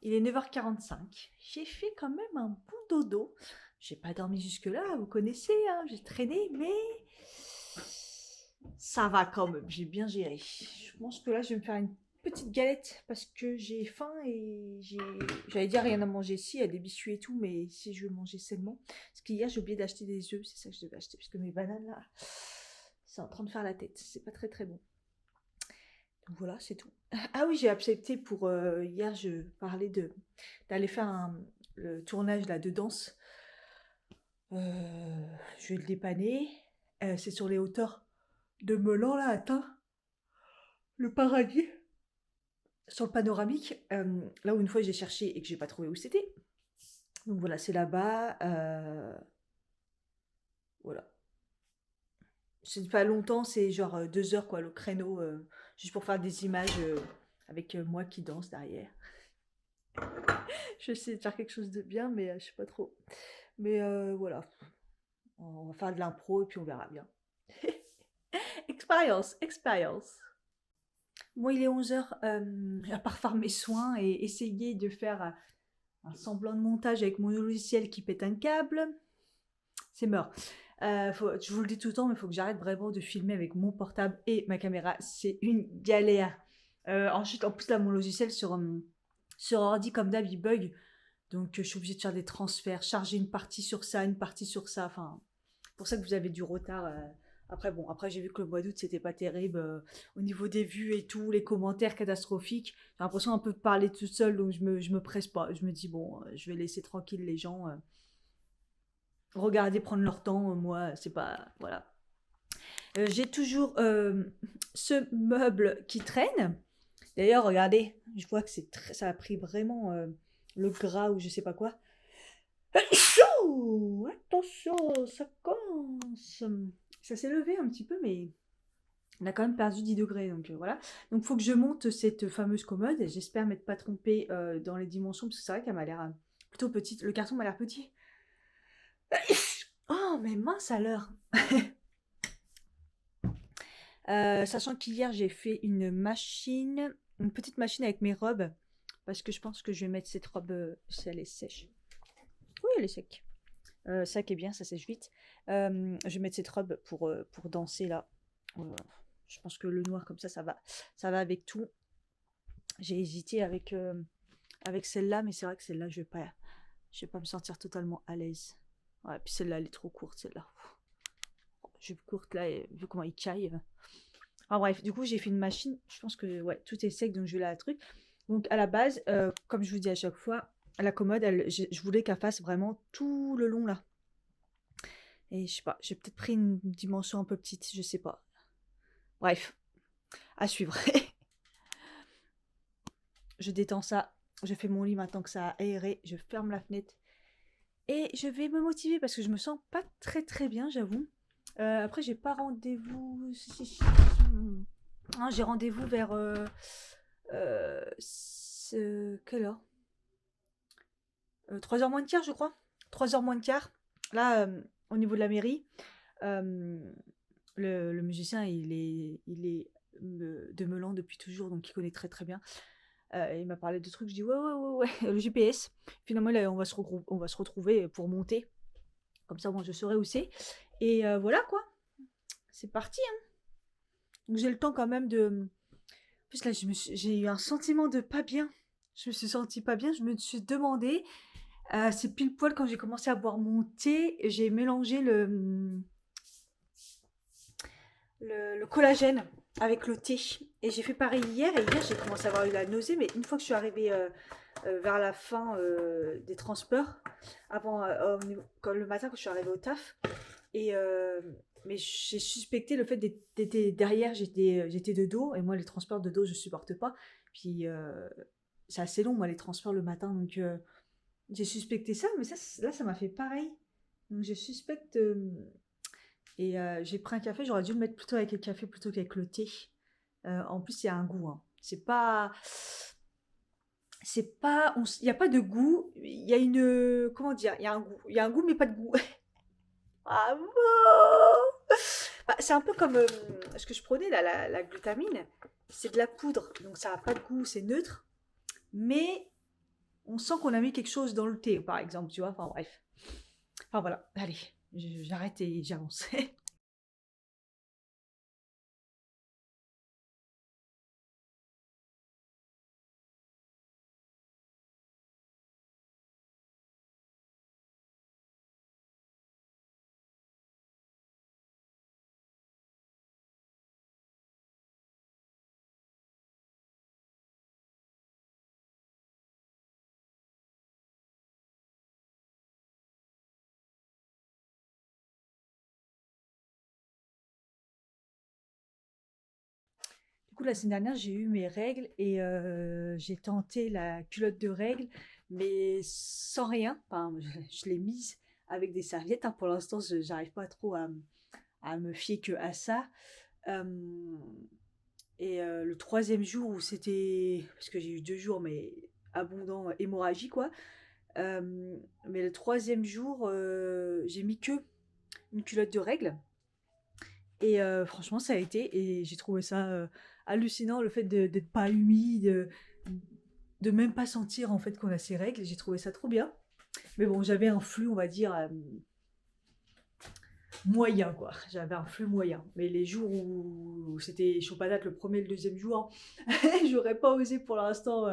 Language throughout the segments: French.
il est 9h45. J'ai fait quand même un bon dodo. J'ai pas dormi jusque-là, vous connaissez, hein, j'ai traîné, mais ça va quand même, j'ai bien géré. Je pense que là, je vais me faire une petite galette parce que j'ai faim et j'allais dire rien à manger. Si, il y a des biscuits et tout, mais si je veux manger sainement. Parce qu'hier, j'ai oublié d'acheter des œufs, c'est ça que je devais acheter, parce que mes bananes là, c'est en train de faire la tête. C'est pas très très bon. Donc voilà, c'est tout. Ah oui, j'ai accepté pour hier, je parlais d'aller faire le tournage là de danse. Je vais le dépanner. C'est sur les hauteurs de Melan là, atteint le paradis. Sur le panoramique, là où une fois j'ai cherché et que j'ai pas trouvé où c'était. Donc voilà, c'est là-bas. Voilà. C'est pas longtemps, c'est genre 2 heures quoi, le créneau, juste pour faire des images avec moi qui danse derrière. Je vais essayer de faire quelque chose de bien, mais je sais pas trop. Mais voilà, on va faire de l'impro et puis on verra bien. Expérience, expérience. Moi, il est 11h, à part faire mes soins et essayer de faire un semblant de montage avec mon logiciel qui pète un câble, c'est mort. Je vous le dis tout le temps, mais il faut que j'arrête vraiment de filmer avec mon portable et ma caméra. C'est une galère. Ensuite, en plus, là, mon logiciel sur ordi, comme d'hab, il bug. Donc, je suis obligée de faire des transferts, charger une partie sur ça, une partie sur ça. Enfin, c'est pour ça que vous avez du retard. Après, bon, après, j'ai vu que le mois d'août, c'était pas terrible. Au niveau des vues et tout, les commentaires catastrophiques. J'ai l'impression un peu de parler toute seule, donc je me presse pas. Je me dis, bon, je vais laisser tranquille les gens. Regarder, prendre leur temps. Moi, c'est pas. Voilà. J'ai toujours ce meuble qui traîne. D'ailleurs, regardez, je vois que ça a pris vraiment le gras ou je sais pas quoi. Chou, attention, ça commence. Ça s'est levé un petit peu, mais on a quand même perdu 10 degrés. Donc voilà. Donc il faut que je monte cette fameuse commode. J'espère m'être pas trompée dans les dimensions, parce que c'est vrai qu'elle m'a l'air plutôt petite. Le carton m'a l'air petit. Oh, mais mince alors. Sachant qu'hier j'ai fait une petite machine avec mes robes, parce que je pense que je vais mettre cette robe, si elle est sèche. Oui, elle est sec. Ça qui est bien, ça sèche vite. Je vais mettre cette robe pour danser là. Je pense que le noir comme ça va avec tout. J'ai hésité avec celle-là, mais c'est vrai que celle-là, je vais pas me sentir totalement à l'aise. Ouais, puis celle-là, elle est trop courte, celle-là. Jupe courte là, et vu comment il caille. Ah bref, du coup, j'ai fait une machine. Je pense que ouais, tout est sec, donc je vais la truc. Donc à la base, comme je vous dis à chaque fois, la commode, je voulais qu'elle fasse vraiment tout le long là. Et je sais pas, j'ai peut-être pris une dimension un peu petite, je sais pas. Bref, à suivre. Je détends ça, je fais mon lit maintenant que ça a aéré, je ferme la fenêtre. Et je vais me motiver parce que je me sens pas très très bien, j'avoue. Après, j'ai pas rendez-vous. Non, j'ai rendez-vous vers. Quelle heure 3h moins de quart, je crois. 3h moins de quart. Là, au niveau de la mairie, euh, le musicien, il est de Melan depuis toujours, donc il connaît très très bien. Il m'a parlé de trucs, je dis ouais, ouais, ouais, ouais, le GPS. Finalement, là, on va se retrouver pour monter. Comme ça, moi, je saurai où c'est. Et voilà, quoi. C'est parti, hein. Donc, j'ai le temps quand même de. En plus, là, j'ai eu un sentiment de pas bien. Je me suis sentie pas bien. Je me suis demandé. C'est pile poil quand j'ai commencé à boire mon thé. J'ai mélangé le collagène avec le thé. Et j'ai fait pareil hier. Et hier, j'ai commencé à avoir eu la nausée. Mais une fois que je suis arrivée vers la fin des transports, avant, quand, le matin, quand je suis arrivée au taf, et mais j'ai suspecté le fait d'être derrière, j'étais de dos. Et moi, les transports de dos, je supporte pas. Puis, c'est assez long, moi, les transports le matin. Donc, j'ai suspecté ça. Mais ça, là, ça m'a fait pareil. Donc, je suspecte. Et j'ai pris un café, j'aurais dû le mettre plutôt avec le café plutôt qu'avec le thé. En plus, il y a un goût, hein. C'est pas. C'est pas. Il n'y a pas de goût. Il y a une. Comment dire? Il y a un goût. Il y a un goût, mais pas de goût. Ah bon. Bah, c'est un peu comme ce que je prenais, là, la glutamine. C'est de la poudre, donc ça n'a pas de goût, c'est neutre. Mais on sent qu'on a mis quelque chose dans le thé, par exemple, tu vois. Enfin bref. Enfin voilà, allez, j'arrête et j'avance. Du coup, la semaine dernière, j'ai eu mes règles et j'ai tenté la culotte de règles, mais sans rien. Enfin, je l'ai mise avec des serviettes, hein. Pour l'instant, j'arrive pas trop à me fier que à ça. Euh, le troisième jour où c'était, parce que j'ai eu 2 jours, mais abondant hémorragie quoi. Mais le troisième jour, j'ai mis que une culotte de règles. Et franchement, ça a été, et j'ai trouvé ça hallucinant, le fait d'être pas humide, de même pas sentir en fait qu'on a ses règles. J'ai trouvé ça trop bien. Mais bon, j'avais un flux, on va dire, moyen, quoi. J'avais un flux moyen. Mais les jours où c'était chaud patate, le premier et le deuxième jour, j'aurais pas osé pour l'instant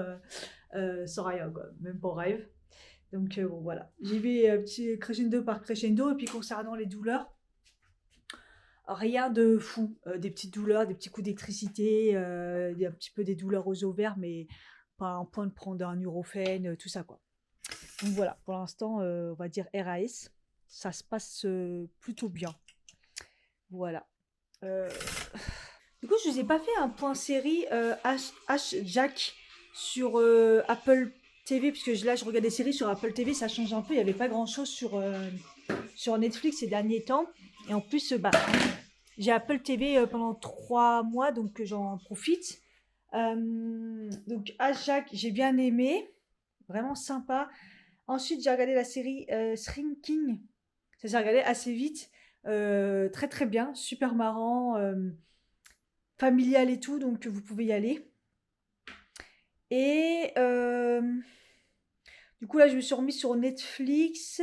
sans rien, quoi. Même pas en rêve. Donc bon, voilà. J'y vais petit crescendo par crescendo. Et puis concernant les douleurs, rien de fou. Des petites douleurs, des petits coups d'électricité, un petit peu des douleurs aux ovaires, mais pas un point de prendre un Nurofen, tout ça, quoi. Donc voilà, pour l'instant, on va dire RAS. Ça se passe plutôt bien. Voilà. Euh, Du coup, je vous ai pas fait un point série Jack sur Apple TV, parce que là, je regarde des séries sur Apple TV, ça change un peu. Il n'y avait pas grand-chose sur Netflix ces derniers temps. Et en plus, bah, j'ai Apple TV pendant 3 mois, donc j'en profite. Donc, Jack, j'ai bien aimé. Vraiment sympa. Ensuite, j'ai regardé la série Shrinking. Ça s'est regardé assez vite. Très très bien, super marrant, familial et tout, donc vous pouvez y aller. Et du coup là, je me suis remise sur Netflix.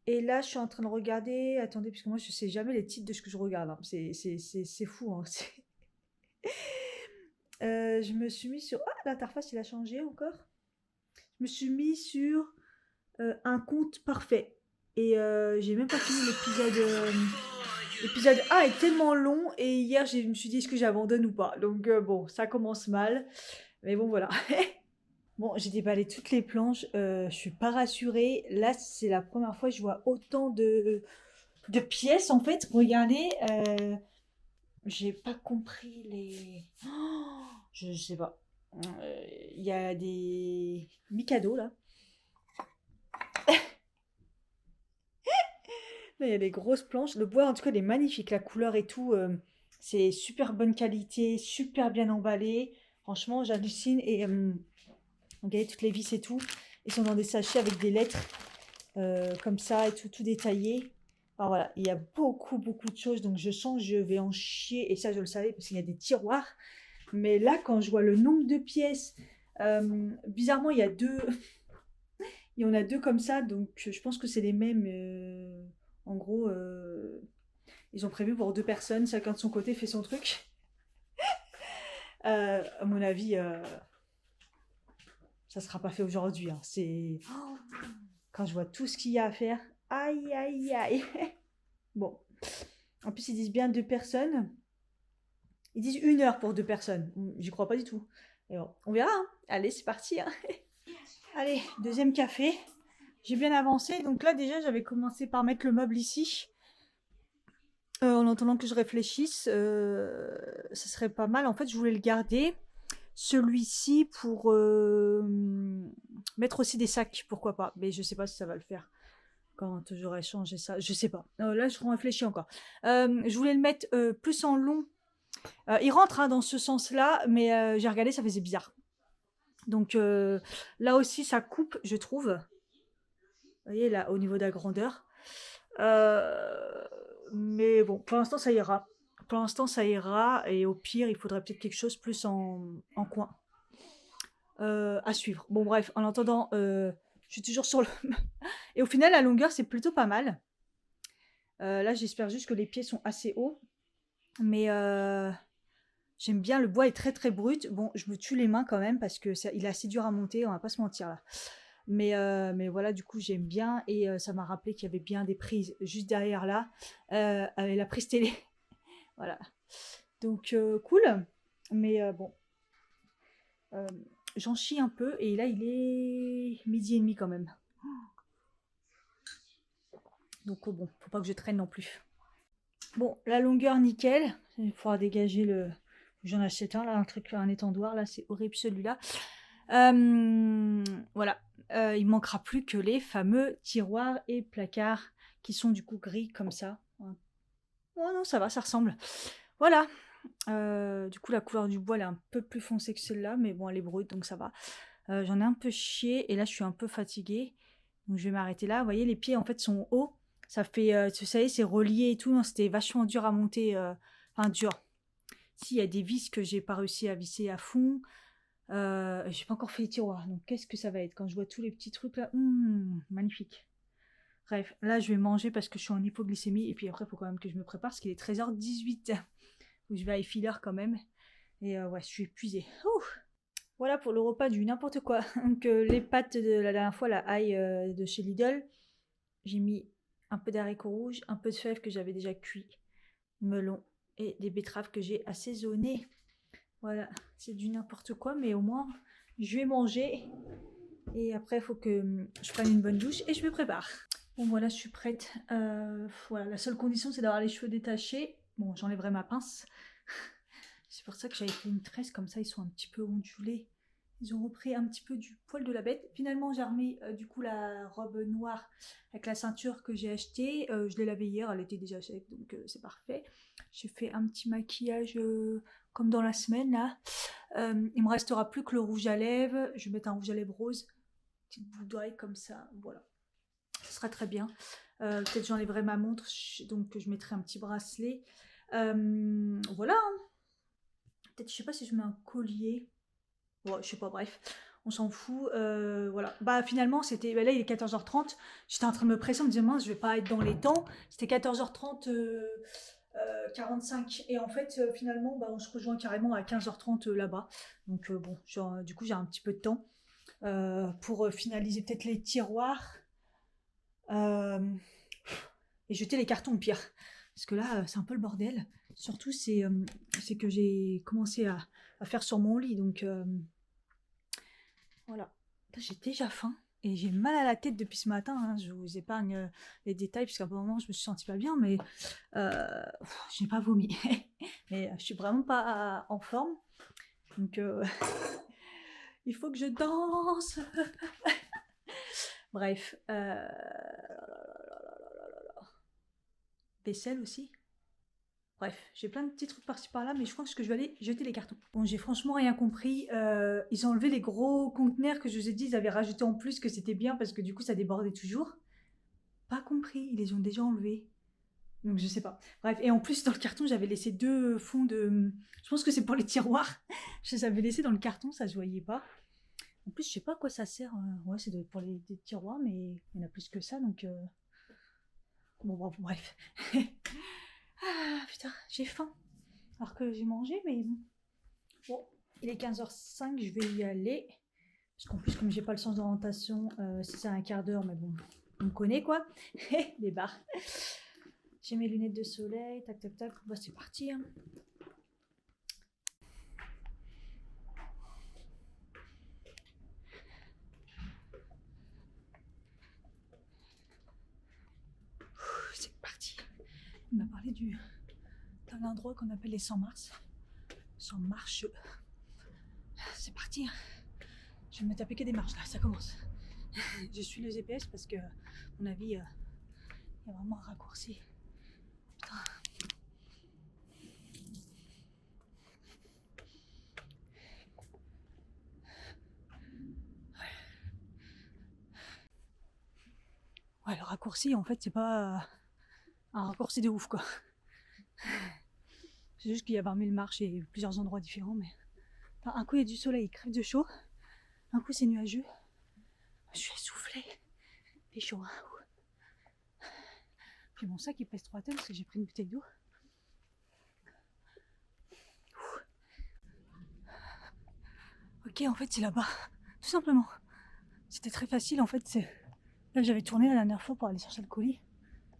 Et là, je suis en train de regarder. Attendez, parce que moi, je sais jamais les titres de ce que je regarde, hein. C'est fou, hein. Je me suis mis sur. Ah, l'interface, il a changé encore. Je me suis mis sur un compte parfait. Et j'ai même pas fini l'épisode. L'épisode 1 est tellement long. Et hier, je me suis dit, est-ce que j'abandonne ou pas. Donc bon, ça commence mal. Mais bon, voilà. Bon, j'ai déballé toutes les planches. Je suis pas rassurée. Là, c'est la première fois que je vois autant de pièces, en fait. Regardez. J'ai pas compris les. Oh, je sais pas. Il y a des Mikado là. Là, il y a des grosses planches. Le bois, en tout cas, il est magnifique. La couleur et tout, c'est super bonne qualité, super bien emballé. Franchement, j'hallucine. Et regardez toutes les vis et tout. Ils sont dans des sachets avec des lettres comme ça et tout détaillé. Enfin, voilà, il y a beaucoup, beaucoup de choses. Donc, je sens que je vais en chier. Et ça, je le savais parce qu'il y a des tiroirs. Mais là, quand je vois le nombre de pièces, bizarrement, il y a deux. Il y en a deux comme ça. Donc, je pense que c'est les mêmes. En gros, ils ont prévu pour 2 personnes. Chacun de son côté fait son truc. À mon avis, ça sera pas fait aujourd'hui, hein. C'est. Oh, quand je vois tout ce qu'il y a à faire. Aïe, aïe, aïe. Bon. En plus, ils disent bien 2 personnes. Ils disent 1 heure pour 2 personnes. J'y crois pas du tout. Mais bon, on verra, hein. Allez, c'est parti, hein. Allez, deuxième café. J'ai bien avancé. Donc là, déjà, j'avais commencé par mettre le meuble ici. En attendant que je réfléchisse, ça serait pas mal. En fait, je voulais le garder. Celui-ci pour mettre aussi des sacs, pourquoi pas. Mais je sais pas si ça va le faire quand j'aurai changé ça. Je sais pas. Là, je réfléchis encore. Je voulais le mettre plus en long. Il rentre hein, dans ce sens-là, mais j'ai regardé, ça faisait bizarre. Donc là aussi, ça coupe, je trouve. Vous voyez, là, au niveau de la grandeur. Mais bon, pour l'instant, ça ira. Pour l'instant, ça ira. Et au pire, il faudrait peut-être quelque chose plus en coin. à suivre. Bon bref, en attendant, je suis toujours sur le et au final la longueur c'est plutôt pas mal. Là j'espère juste que les pieds sont assez hauts, mais j'aime bien, le bois est très très brut. Bon, je me tue les mains quand même parce que il est assez dur à monter, on va pas se mentir là. Mais voilà, du coup j'aime bien et ça m'a rappelé qu'il y avait bien des prises juste derrière là, avec la prise télé. Voilà. Donc cool, mais bon, euh, j'en chie un peu et là il est 12h30 quand même. Donc bon, faut pas que je traîne non plus. Bon, la longueur nickel, il faudra dégager le... J'en achète un là, un étendoir là, c'est horrible celui-là. Voilà, il manquera plus que les fameux tiroirs et placards qui sont du coup gris comme ça. Oh non, ça va, ça ressemble. Voilà. Du coup, la couleur du bois elle est un peu plus foncée que celle-là, mais bon, elle est brute donc ça va. J'en ai un peu chié et là je suis un peu fatiguée. Donc je vais m'arrêter là. Vous voyez, les pieds en fait sont hauts. Ça fait, vous savez, c'est relié et tout. Non, c'était vachement dur à monter. Enfin, dur. Si, il y a des vis que j'ai pas réussi à visser à fond. J'ai pas encore fait les tiroirs. Donc qu'est-ce que ça va être quand je vois tous les petits trucs là. Magnifique. Bref, là je vais manger parce que je suis en hypoglycémie. Et puis après, il faut quand même que je me prépare parce qu'il est 13h18. Donc je vais à Effiler quand même. Et ouais, je suis épuisée. Ouh. Voilà pour le repas du n'importe quoi. Donc les pâtes de la dernière fois, la ail de chez Lidl, j'ai mis un peu d'haricots rouges, un peu de fèves que j'avais déjà cuit, melon et des betteraves que j'ai assaisonnées. Voilà, c'est du n'importe quoi, mais au moins je vais manger. Et après, il faut que je prenne une bonne douche et je me prépare. Bon voilà, je suis prête. Voilà, la seule condition c'est d'avoir les cheveux détachés. Bon, j'enlèverai ma pince. C'est pour ça que j'avais fait une tresse, comme ça ils sont un petit peu ondulés. Ils ont repris un petit peu du poil de la bête. Finalement, j'ai remis du coup la robe noire avec la ceinture que j'ai achetée. Je l'ai lavée hier, elle était déjà sec, donc c'est parfait. J'ai fait un petit maquillage comme dans la semaine là. Il me restera plus que le rouge à lèvres. Je vais mettre un rouge à lèvres rose, petite boule d'oreille comme ça. Voilà, ce sera très bien. Peut-être j'enlèverai ma montre, donc je mettrai un petit bracelet. Voilà. Peut-être, je sais pas si je mets un collier. Ouais, je sais pas, bref, on s'en fout. Voilà. Bah finalement, c'était. Bah, là, il est 14h30. J'étais en train de me presser en me disant, mince, je vais pas être dans les temps. C'était 14h30, 45. Et en fait, finalement, bah, on se rejoint carrément à 15h30 là-bas. Donc bon, genre, du coup, j'ai un petit peu de temps pour finaliser peut-être les tiroirs. Euh, et jeter les cartons au pire. Parce que là, c'est un peu le bordel. Surtout, c'est que j'ai commencé à faire sur mon lit. Donc, voilà. J'ai déjà faim. Et j'ai mal à la tête depuis ce matin. Hein. Je vous épargne les détails, parce qu'à un moment, je me suis sentie pas bien. Mais je n'ai pas vomi. Mais je suis vraiment pas en forme. Donc, il faut que je danse. Bref. Vaisselle aussi. Bref, j'ai plein de petits trucs par-ci par-là, mais je pense que je vais aller jeter les cartons. Bon, j'ai franchement rien compris. Ils ont enlevé les gros conteneurs que je vous ai dit, ils avaient rajouté en plus que c'était bien parce que du coup ça débordait toujours. Pas compris, ils les ont déjà enlevés. Donc je sais pas. Bref, et en plus dans le carton j'avais laissé deux fonds de... Je pense que c'est pour les tiroirs. Je les avais laissés dans le carton, ça se voyait pas. En plus je sais pas à quoi ça sert. Ouais, c'est pour les tiroirs, mais il y en a plus que ça, donc... Bon, bref. Ah putain, j'ai faim. Alors que j'ai mangé, mais bon, il est 15h05, je vais y aller. Parce qu'en plus, comme j'ai pas le sens d'orientation, c'est un quart d'heure, mais bon, on me connaît quoi. Des barres. J'ai mes lunettes de soleil, tac tac tac, bah, c'est parti. Hein. C'est parti. Il m'a parlé d'un endroit qu'on appelle les 100 mars. 100 marches. C'est parti. Hein. Je vais me taper que des marches là, ça commence. Je suis le GPS parce que, à mon avis, il y a vraiment un raccourci. Putain. Ouais, le raccourci, en fait, c'est pas un raccourci de ouf, quoi. C'est juste qu'il y a 20 000 marches et plusieurs endroits différents, mais... Enfin, un coup, il y a du soleil, il crève de chaud. Un coup c'est nuageux. Je suis essoufflée. C'est chaud. Hein. Puis mon sac il pèse 3 tonnes parce que j'ai pris une bouteille d'eau. Ok, en fait c'est là-bas. Tout simplement. C'était très facile en fait. Là j'avais tourné la dernière fois pour aller chercher le colis.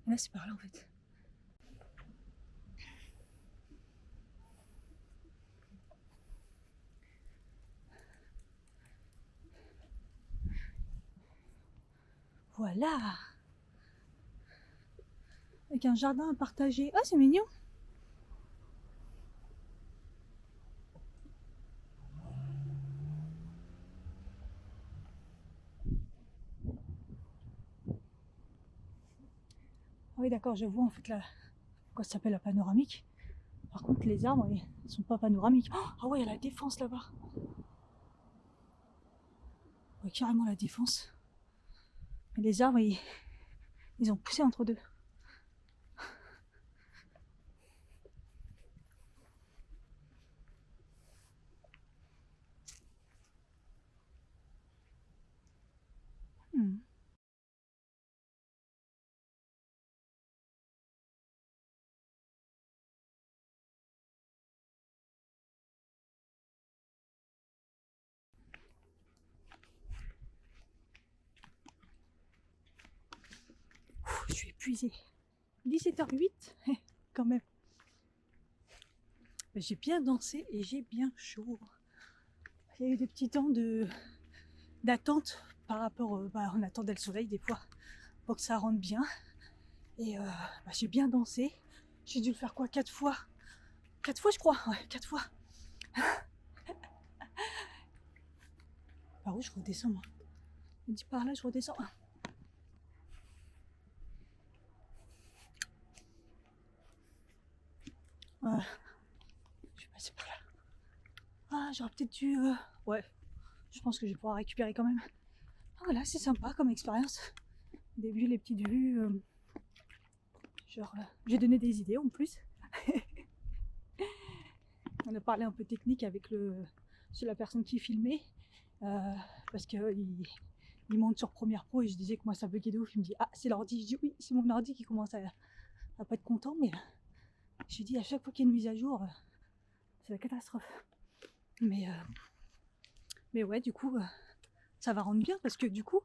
Et là c'est par là en fait. Voilà. Avec un jardin à partager. Ah, c'est mignon. Ah oui, d'accord, je vois en fait là. Pourquoi ça s'appelle la panoramique. Par contre, les arbres, ils sont pas panoramiques. Oh, ah ouais, il y a la défense là-bas. Ouais, carrément la défense. Et les arbres, ils ont poussé entre deux. Hmm. Je suis épuisée. 17h08, quand même. J'ai bien dansé et j'ai bien chaud. Il y a eu des petits temps d'attente par rapport. On attendait le soleil des fois pour que ça rentre bien. Et j'ai bien dansé. J'ai dû le faire quoi 4 fois 4 fois je crois, ouais, 4 fois. Par où je redescends moi? Je me dis par là je redescends. Je vais passer par là. Ah, j'aurais peut-être dû. Ouais, je pense que je vais pouvoir récupérer quand même. Ah, voilà, c'est sympa comme expérience. Au début, les petites vues. J'ai donné des idées en plus. On a parlé un peu technique avec la personne qui filmait. Parce qu'il monte sur Premiere Pro et je disais que moi ça buguait de ouf. Il me dit ah, c'est l'ordi. Je dis oui, c'est mon ordi qui commence à pas être content. Mais je dis à chaque fois qu'il y a une mise à jour, c'est la catastrophe. Mais ouais, du coup, ça va rendre bien parce que du coup,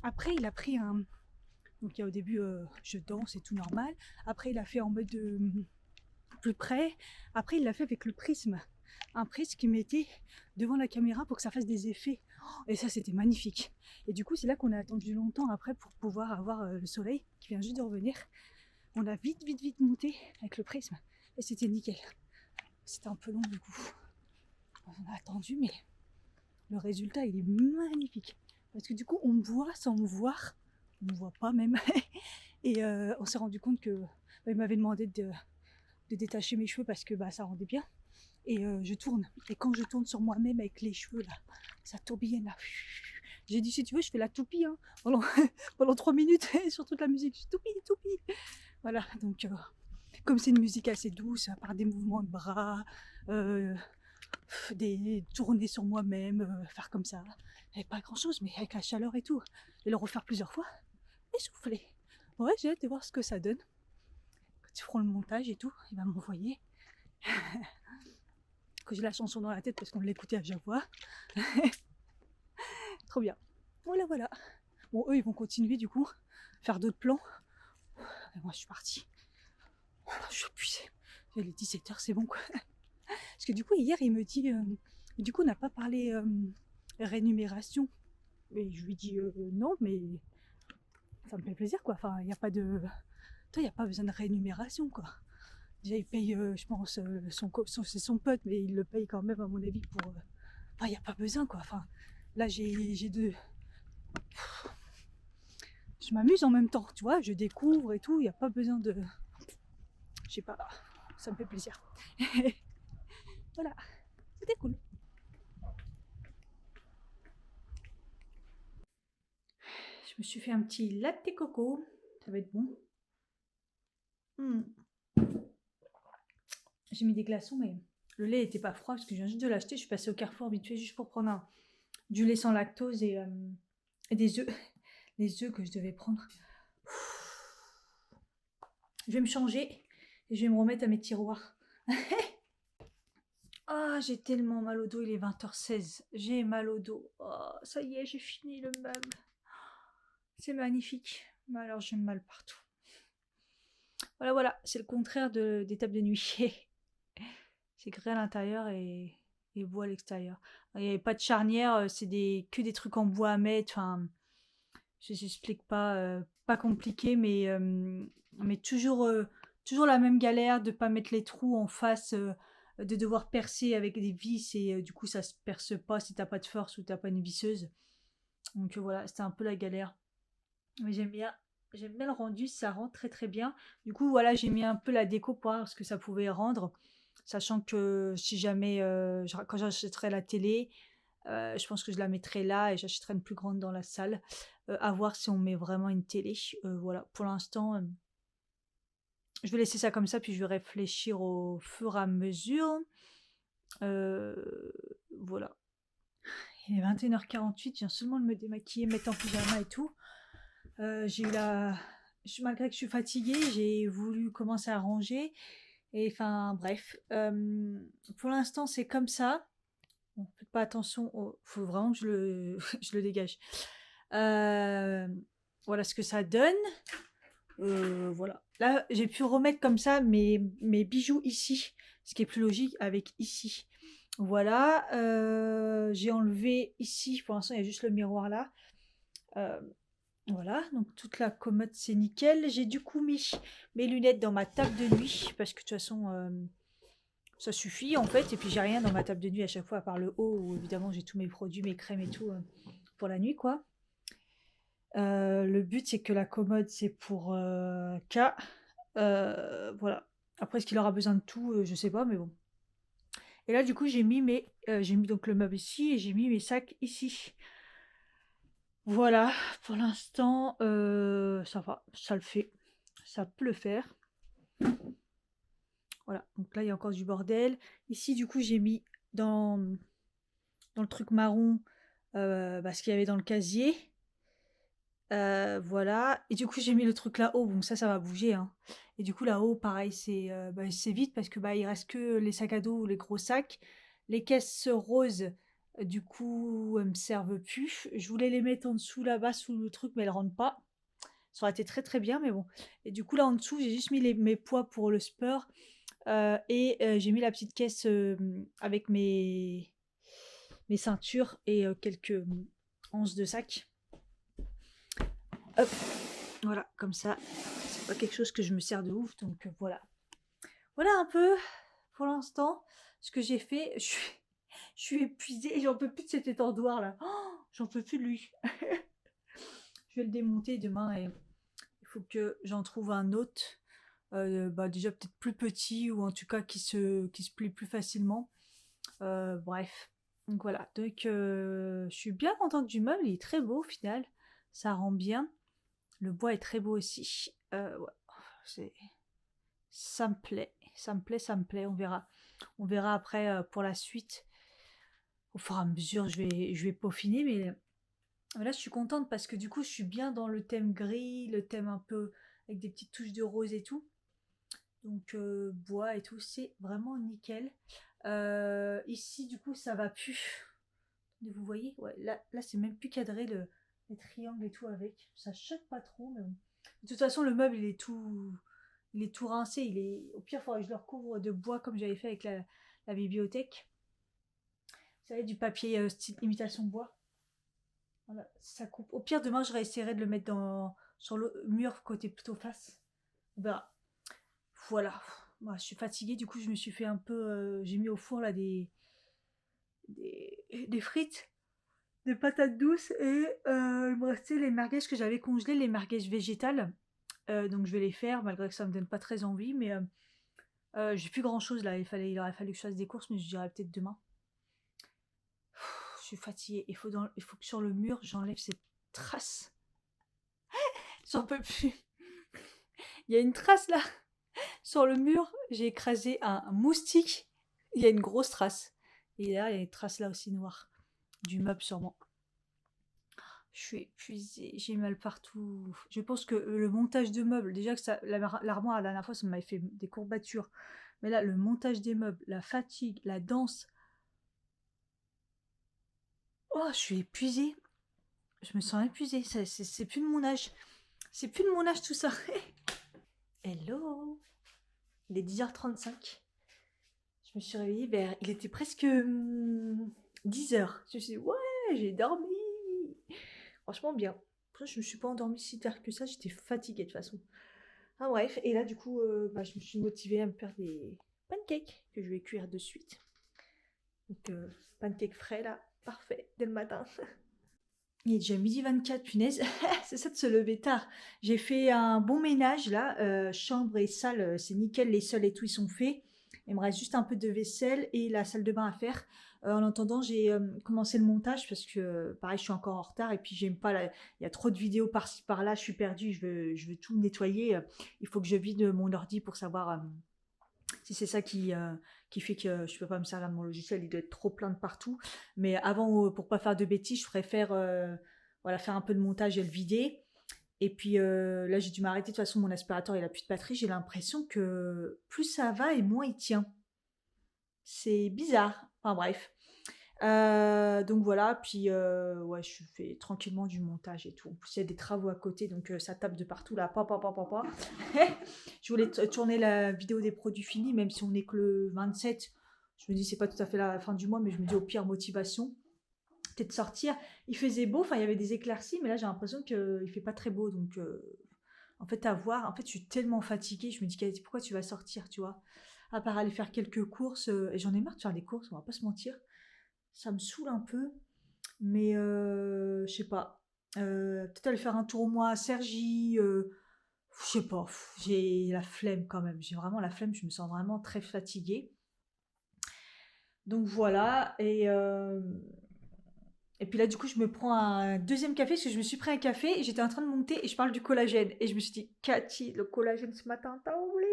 après, il a pris un. Donc, il y a au début, je danse et tout normal. Après, il a fait en mode plus près. Après, il l'a fait avec le prisme. Un prisme qui mettait devant la caméra pour que ça fasse des effets. Et ça, c'était magnifique. Et du coup, c'est là qu'on a attendu longtemps après pour pouvoir avoir le soleil qui vient juste de revenir. On a vite monté avec le prisme. Et c'était nickel. C'était un peu long du coup. On a attendu, mais le résultat il est magnifique parce que du coup on me voit sans me voir, on me voit pas même. Et on s'est rendu compte que il m'avait demandé de détacher mes cheveux parce que ça rendait bien. Et je tourne, et quand je tourne sur moi-même avec les cheveux là, ça tourbillonne là. J'ai dit si tu veux je fais la toupie hein, pendant 3 minutes sur toute la musique. Je toupie. Voilà, donc comme c'est une musique assez douce, à part des mouvements de bras, des tournées sur moi-même, faire comme ça. Et pas grand chose, mais avec la chaleur et tout. Et le refaire plusieurs fois, essoufflé. Ouais, j'ai hâte de voir ce que ça donne. Quand ils feront le montage et tout, il va m'envoyer. Quand j'ai la chanson dans la tête parce qu'on l'écoutait à chaque fois. Trop bien. Voilà. Bon, eux, ils vont continuer du coup, faire d'autres plans. Et moi, je suis partie. Je suis épuisée. Il est 17h, c'est bon quoi. Parce que du coup, hier, il me dit. Du coup, on n'a pas parlé rémunération. Et je lui dis non, mais ça me fait plaisir quoi. Enfin, il n'y a pas de. Toi, il n'y a pas besoin de rémunération quoi. Déjà, il paye, je pense, c'est son pote, mais il le paye quand même, à mon avis, pour. Enfin, il n'y a pas besoin quoi. Enfin, là, j'ai deux. Je m'amuse en même temps, tu vois, je découvre et tout, il n'y a pas besoin de. Je sais pas, ça me fait plaisir. Voilà, c'était cool. Je me suis fait un petit latte coco, ça va être bon. J'ai mis des glaçons, mais le lait était pas froid parce que je viens juste de l'acheter. Je suis passée au Carrefour vite fait juste pour prendre du lait sans lactose et des œufs. Les œufs que je devais prendre. Je vais me changer et je vais me remettre à mes tiroirs. Ah, j'ai tellement mal au dos, il est 20h16. J'ai mal au dos. Oh, ça y est, j'ai fini le meuble. C'est magnifique. Mais alors, j'ai mal partout. Voilà, voilà, c'est le contraire des tables de nuit. C'est gris à l'intérieur et bois à l'extérieur. Il n'y avait pas de charnière, c'est que des trucs en bois à mettre. Enfin, je n'explique pas, pas compliqué, mais toujours la même galère de ne pas mettre les trous en face, de devoir percer avec des vis et du coup ça se perce pas si t'as pas de force ou t'as pas une visseuse. Donc voilà, c'était un peu la galère. Mais j'aime bien le rendu, ça rend très très bien. Du coup voilà, j'ai mis un peu la déco pour voir ce que ça pouvait rendre, sachant que si jamais quand j'achèterai la télé, je pense que je la mettrai là et j'achèterai une plus grande dans la salle. À voir si on met vraiment une télé. Voilà, pour l'instant, je vais laisser ça comme ça, puis je vais réfléchir au fur et à mesure. Euh, voilà. Il est 21h48, je viens seulement de me démaquiller, mettre en pyjama et tout. J'ai eu malgré que je suis fatiguée, j'ai voulu commencer à ranger. Et enfin, bref. Pour l'instant, c'est comme ça. Bon, faites pas attention. Faut vraiment que je le dégage. Voilà ce que ça donne. Voilà. Là, j'ai pu remettre comme ça mes bijoux ici. Ce qui est plus logique avec ici. Voilà. J'ai enlevé ici. Pour l'instant, il y a juste le miroir là. Voilà. Donc, toute la commode, c'est nickel. J'ai du coup mis mes lunettes dans ma table de nuit. Parce que de toute façon, ça suffit en fait. Et puis, j'ai rien dans ma table de nuit à chaque fois, à part le haut où évidemment j'ai tous mes produits, mes crèmes et tout pour la nuit, quoi. Le but, c'est que la commode, c'est pour K. Voilà. Après, est-ce qu'il aura besoin de tout? Je sais pas, mais bon. Et là, du coup, j'ai mis donc le meuble ici et j'ai mis mes sacs ici. Voilà. Pour l'instant, ça va, ça le fait, ça peut le faire. Voilà. Donc là, il y a encore du bordel. Ici, du coup, j'ai mis dans le truc marron ce qu'il y avait dans le casier. Voilà. Et du coup, j'ai mis le truc là-haut. Bon, ça va bouger, hein. Et du coup, là-haut, pareil, c'est vite parce que il reste que les sacs à dos, les gros sacs. Les caisses roses, du coup, elles me servent plus. Je voulais les mettre en dessous là-bas, sous le truc, mais elles rentrent pas. Ça aurait été très très bien, mais bon. Et du coup, là en dessous, j'ai juste mis mes poids pour le sport. Et j'ai mis la petite caisse avec mes ceintures et quelques onces de sac. Hop, voilà, comme ça, c'est pas quelque chose que je me sers de ouf, donc voilà. Voilà un peu, pour l'instant, ce que j'ai fait. Je suis épuisée et j'en peux plus de cet étendoir là. Oh, j'en peux plus de lui. Je vais le démonter demain et il faut que j'en trouve un autre. Déjà peut-être plus petit ou en tout cas qui se plie plus facilement. Bref. Donc voilà. Donc je suis bien contente du meuble, il est très beau au final. Ça rend bien. Le bois est très beau aussi. Ouais, ça me plaît. Ça me plaît, ça me plaît. On verra. On verra après pour la suite. Au fur et à mesure, je vais peaufiner. Mais là, je suis contente parce que du coup, je suis bien dans le thème gris, le thème un peu avec des petites touches de rose et tout. Donc, bois et tout, c'est vraiment nickel. Ici, du coup, ça va plus. Vous voyez, ouais, là c'est même plus cadré les triangles et tout avec. Ça choque pas trop, mais bon. De toute façon, le meuble, il est tout rincé. Au pire, il faudrait que je le recouvre de bois comme j'avais fait avec la bibliothèque. Vous savez, du papier style imitation bois. Voilà, ça coupe. Au pire, demain, je réessayerai de le mettre sur le mur côté plutôt face. On verra. Voilà. Moi, je suis fatiguée, du coup, je me suis fait un peu. J'ai mis au four là des frites, des patates douces et il me restait les merguez que j'avais congelées, les merguez végétales. Donc, je vais les faire, malgré que ça me donne pas très envie, mais j'ai plus grand chose là. Il aurait fallu que je fasse des courses, mais je dirais peut-être demain. Je suis fatiguée. Il faut que sur le mur, j'enlève cette trace. J'en peux plus. Il y a une trace là. Sur le mur, j'ai écrasé un moustique. Il y a une grosse trace. Et derrière, il y a une trace là aussi noire. du meuble sûrement. Je suis épuisée, j'ai mal partout. Je pense que le montage de meubles, déjà que ça, l'armoire la dernière fois, ça m'avait fait des courbatures. Mais là, le montage des meubles, la fatigue, la danse. Oh, je suis épuisée. Je me sens épuisée. C'est plus de mon âge. C'est plus de mon âge tout ça. Hello. Il est 10h35. Je me suis réveillée vers... Il était presque 10h. Je me suis dit, ouais, j'ai dormi. Franchement, bien. Après, je me suis pas endormie si tard que ça. J'étais fatiguée de toute façon. Ah bref. Et là, du coup, je me suis motivée à me faire des pancakes que je vais cuire de suite. Donc, pancakes frais, là. Parfait. Dès le matin. Il est déjà 12h24, punaise. C'est ça de se lever tard. J'ai fait un bon ménage là. Chambre et salle, c'est nickel. Les sols et tout, ils sont faits. Il me reste juste un peu de vaisselle et la salle de bain à faire. En attendant, j'ai commencé le montage parce que, pareil, je suis encore en retard. Et puis, j'aime pas. Il y a trop de vidéos par-ci par-là. Je suis perdue. Je veux tout nettoyer. Il faut que je vide mon ordi pour savoir si c'est ça qui fait que je peux pas me servir de mon logiciel, il doit être trop plein de partout. Mais avant, pour pas faire de bêtises, je préfère voilà, faire un peu de montage et le vider. Et puis là, j'ai dû m'arrêter. De toute façon, mon aspirateur, il a plus de batterie. J'ai l'impression que plus ça va et moins il tient. C'est bizarre. Enfin bref. Donc voilà, puis ouais, je fais tranquillement du montage et tout. En plus, il y a des travaux à côté, donc ça tape de partout là. Pa. Je voulais tourner la vidéo des produits finis, même si on n'est que le 27. Je me dis, c'est pas tout à fait la fin du mois, mais je me dis, au pire, motivation. Peut-être sortir. Il faisait beau, enfin, il y avait des éclaircies, mais là, j'ai l'impression qu'il fait pas très beau. Donc, en fait, à voir. En fait, je suis tellement fatiguée. Je me dis, pourquoi tu vas sortir, tu vois? À part aller faire quelques courses. Et j'en ai marre de faire des courses, on va pas se mentir. Ça me saoule un peu, mais je sais pas. Peut-être aller faire un tour au moins à Cergy. Je sais pas, j'ai la flemme quand même. J'ai vraiment la flemme, je me sens vraiment très fatiguée. Donc voilà, et puis là du coup je me prends un deuxième café parce que je me suis pris un café et j'étais en train de monter et je parle du collagène. Et je me suis dit, Cathy, le collagène ce matin, t'as oublié.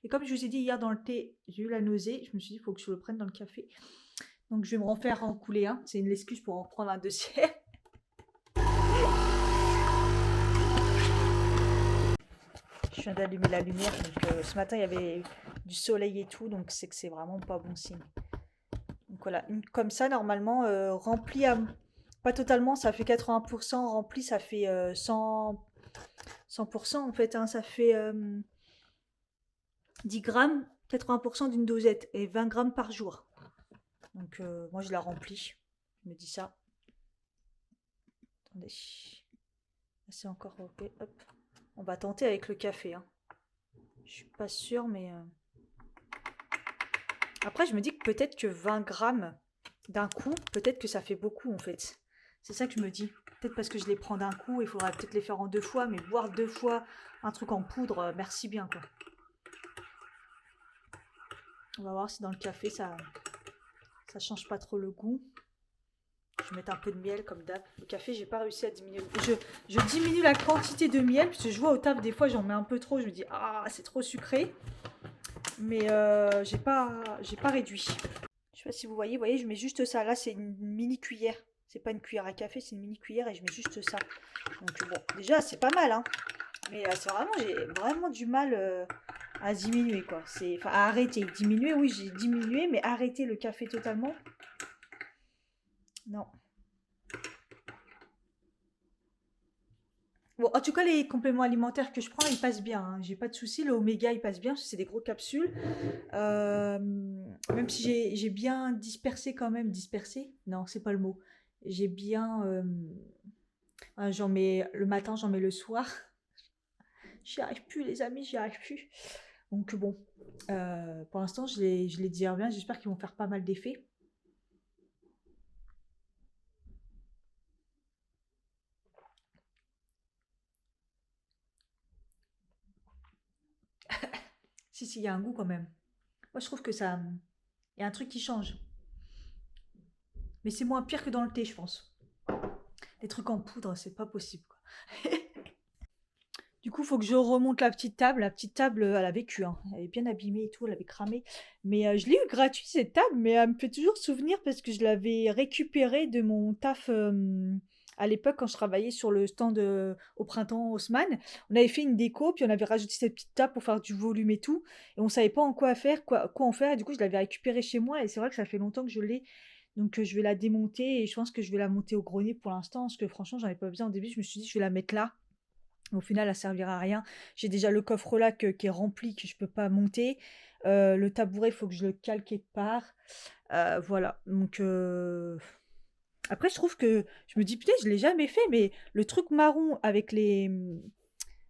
Et comme je vous ai dit hier dans le thé, j'ai eu la nausée, je me suis dit, il faut que je le prenne dans le café. Donc je vais me refaire en couler un. C'est une excuse pour en prendre un deuxième. Je viens d'allumer la lumière. Donc ce matin il y avait du soleil et tout. Donc c'est que c'est vraiment pas bon signe. Donc voilà. Comme ça normalement rempli à... Pas totalement, ça fait 80%. Rempli ça fait 100% en fait. Hein, ça fait 10 grammes. 80% d'une dosette. Et 20 grammes par jour. Donc moi je la remplis. Je me dis ça. Attendez. C'est encore ok. Hop. On va tenter avec le café. Hein. Je suis pas sûre, mais... Après, je me dis que peut-être que 20 grammes d'un coup, peut-être que ça fait beaucoup, en fait. C'est ça que je me dis. Peut-être parce que je les prends d'un coup, il faudrait peut-être les faire en 2 fois, mais boire 2 fois un truc en poudre, merci bien, quoi. On va voir si dans le café, ça change pas trop le goût. Je vais mettre un peu de miel comme d'hab. Le café, j'ai pas réussi à diminuer. Je diminue la quantité de miel, parce que je vois au taf, des fois, j'en mets un peu trop. Je me dis, ah, c'est trop sucré. Mais j'ai pas réduit. Je sais pas si vous voyez, je mets juste ça. Là, c'est une mini cuillère. C'est pas une cuillère à café, c'est une mini cuillère et je mets juste ça. Donc bon, déjà, c'est pas mal, hein. Mais c'est vraiment, j'ai vraiment du mal à diminuer, quoi. Enfin, à arrêter. Diminuer, oui, j'ai diminué, mais arrêter le café totalement, non. Bon, en tout cas, les compléments alimentaires que je prends, ils passent bien. Hein. J'ai pas de soucis. Le oméga, il passe bien parce que c'est des gros capsules. Même si j'ai bien dispersé quand même. Dispersé? Non, c'est pas le mot. J'ai bien... j'en mets le matin, j'en mets le soir. J'y arrive plus, les amis, j'y arrive plus. Donc bon, pour l'instant, je les digère bien. J'espère qu'ils vont faire pas mal d'effets. Si, il y a un goût quand même. Moi, je trouve que ça... Il y a un truc qui change. Mais c'est moins pire que dans le thé, je pense. Les trucs en poudre, c'est pas possible, quoi. Du coup, il faut que je remonte la petite table. La petite table, elle a vécu, hein. Elle est bien abîmée et tout, elle avait cramé. Mais je l'ai eu gratuit, cette table, mais elle me fait toujours souvenir parce que je l'avais récupérée de mon taf à l'époque quand je travaillais sur le stand au printemps Haussmann. On avait fait une déco, puis on avait rajouté cette petite table pour faire du volume et tout. Et on savait pas en quoi faire, quoi en faire. Et du coup, je l'avais récupérée chez moi et c'est vrai que ça fait longtemps que je l'ai. Donc je vais la démonter et je pense que je vais la monter au grenier pour l'instant parce que franchement, j'en avais pas besoin au début. Je me suis dit, je vais la mettre là. Au final, elle servira à rien. J'ai déjà le coffre là qui est rempli, que je peux pas monter. Le tabouret, il faut que je le cale quelque part. Voilà. Donc, après, je trouve que je me dis, putain, je l'ai jamais fait, mais le truc marron avec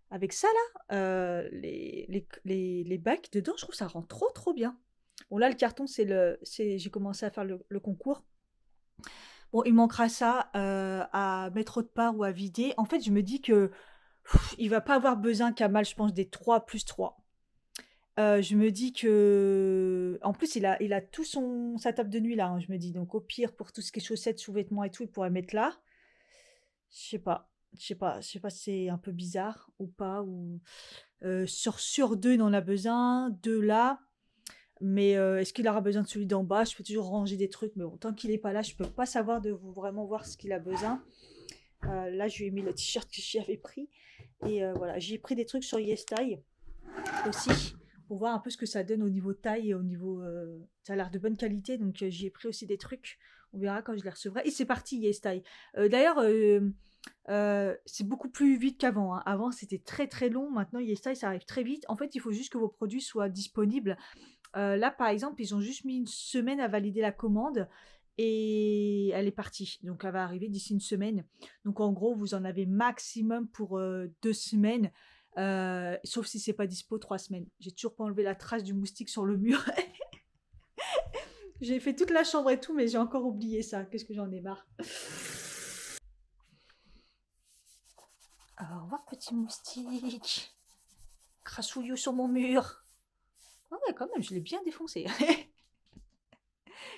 avec ça là, les bacs dedans, je trouve que ça rend trop trop bien. Bon, là, le carton, j'ai commencé à faire le concours. Bon, il manquera ça à mettre autre part ou à vider. En fait, je me dis que il va pas avoir besoin Kamal, je pense, des 3 plus 3. Je me dis que en plus, il a tout sa table de nuit là, hein, je me dis. Donc au pire, pour tout ce qui est chaussettes, sous-vêtements et tout, il pourrait mettre là. Je sais pas. Je sais pas si c'est un peu bizarre ou pas. Ou sur deux, il en a besoin. Deux là. Mais est-ce qu'il aura besoin de celui d'en bas? Je peux toujours ranger des trucs, mais bon, tant qu'il est pas là, je peux pas savoir vraiment voir ce qu'il a besoin. Là, je lui ai mis le t-shirt que j'y avais pris. Et voilà, j'ai pris des trucs sur YesTaille aussi pour voir un peu ce que ça donne au niveau taille et au niveau. Ça a l'air de bonne qualité, donc j'y ai pris aussi des trucs. On verra quand je les recevrai. Et c'est parti, YesTaille. D'ailleurs, c'est beaucoup plus vite qu'avant, hein. Avant, c'était très très long. Maintenant, YesTaille, ça arrive très vite. En fait, il faut juste que vos produits soient disponibles. Là, par exemple, ils ont juste mis une semaine à valider la commande et elle est partie. Donc, elle va arriver d'ici une semaine. Donc, en gros, vous en avez maximum pour 2 semaines, sauf si c'est pas dispo 3 semaines. J'ai toujours pas enlevé la trace du moustique sur le mur. J'ai fait toute la chambre et tout, mais j'ai encore oublié ça. Qu'est-ce que j'en ai marre. Au revoir, petit moustique. Crassouillou sur mon mur. Ah ouais, quand même, je l'ai bien défoncé.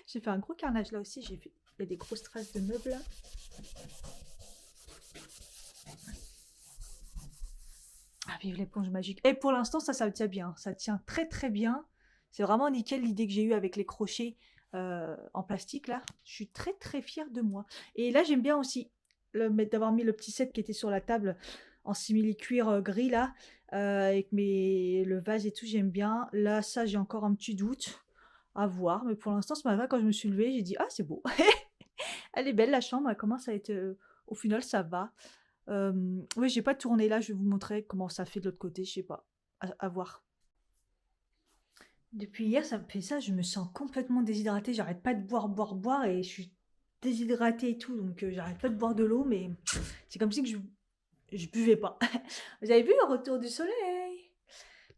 J'ai fait un gros carnage là aussi. Il y a des grosses traces de meubles là. Ah, vive l'éponge magique. Et pour l'instant, ça tient bien. Ça tient très très bien. C'est vraiment nickel l'idée que j'ai eue avec les crochets en plastique là. Je suis très très fière de moi. Et là, j'aime bien aussi d'avoir mis le petit set qui était sur la table en simili-cuir gris là, avec le vase et tout. J'aime bien. Là, ça, j'ai encore un petit doute à voir. Mais pour l'instant, ce matin, quand je me suis levée, j'ai dit, ah, c'est beau. Elle est belle la chambre. Elle commence à être. Au final, ça va. Oui, j'ai pas tourné là, je vais vous montrer comment ça fait de l'autre côté, je sais pas. À voir. Depuis hier, ça me fait ça, je me sens complètement déshydratée, j'arrête pas de boire, boire, boire et je suis déshydratée et tout, donc j'arrête pas de boire de l'eau, mais c'est comme si que je buvais pas. Vous avez vu le retour du soleil?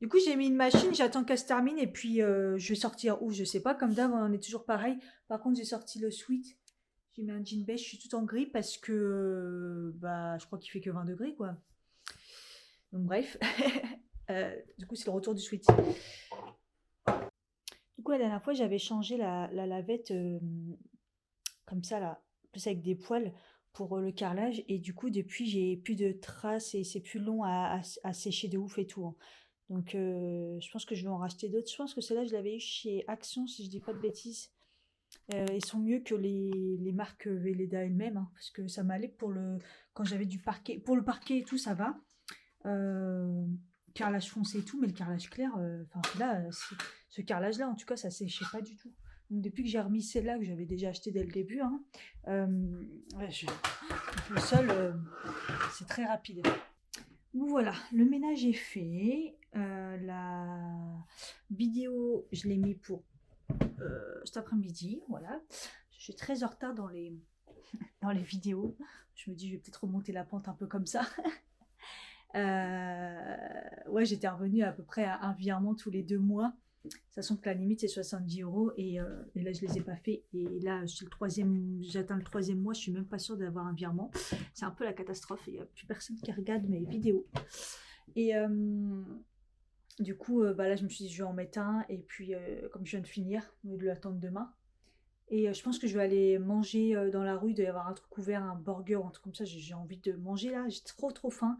Du coup, j'ai mis une machine, j'attends qu'elle se termine et puis je vais sortir où? Je sais pas, comme d'hab, on est toujours pareil. Par contre, j'ai sorti le sweat, j'ai mis un jean beige, je suis tout en gris parce que bah, je crois qu'il fait que 20 degrés quoi. Donc bref, du coup c'est le retour du sweat. Du coup la dernière fois j'avais changé la lavette comme ça là, plus avec des poils pour le carrelage et du coup depuis j'ai plus de traces et c'est plus long à sécher de ouf et tout, hein. Donc je pense que je vais en racheter d'autres. Je pense que celle-là je l'avais eu chez Action si je dis pas de bêtises. Ils sont mieux que les marques Velleda elles-mêmes, hein, parce que ça m'allait quand j'avais du parquet. Pour le parquet et tout ça va. Euh, Carrelage foncé et tout, mais le carrelage clair, enfin là, ce carrelage-là, en tout cas, ça séchait pas du tout. Donc depuis que j'ai remis celle-là, que j'avais déjà acheté dès le début, hein, ouais, le sol, c'est très rapide. Donc voilà, le ménage est fait. La vidéo, je l'ai mis pour cet après-midi, voilà. Je suis très en retard dans les vidéos. Je me dis, je vais peut-être remonter la pente un peu comme ça. Ouais, j'étais revenue à peu près à un virement tous les 2 mois. Sachant que la limite c'est 70 € et là je les ai pas fait. Et là j'atteins le troisième mois, je suis même pas sûre d'avoir un virement. C'est un peu la catastrophe. Il n'y a plus personne qui regarde mes vidéos. Et du coup, bah là je me suis dit je vais en mettre un. Et puis comme je viens de finir, au lieu de l'attendre demain. Et je pense que je vais aller manger dans la rue. Il doit y avoir un truc ouvert, un burger, un truc comme ça. J'ai envie de manger là. J'ai trop trop faim.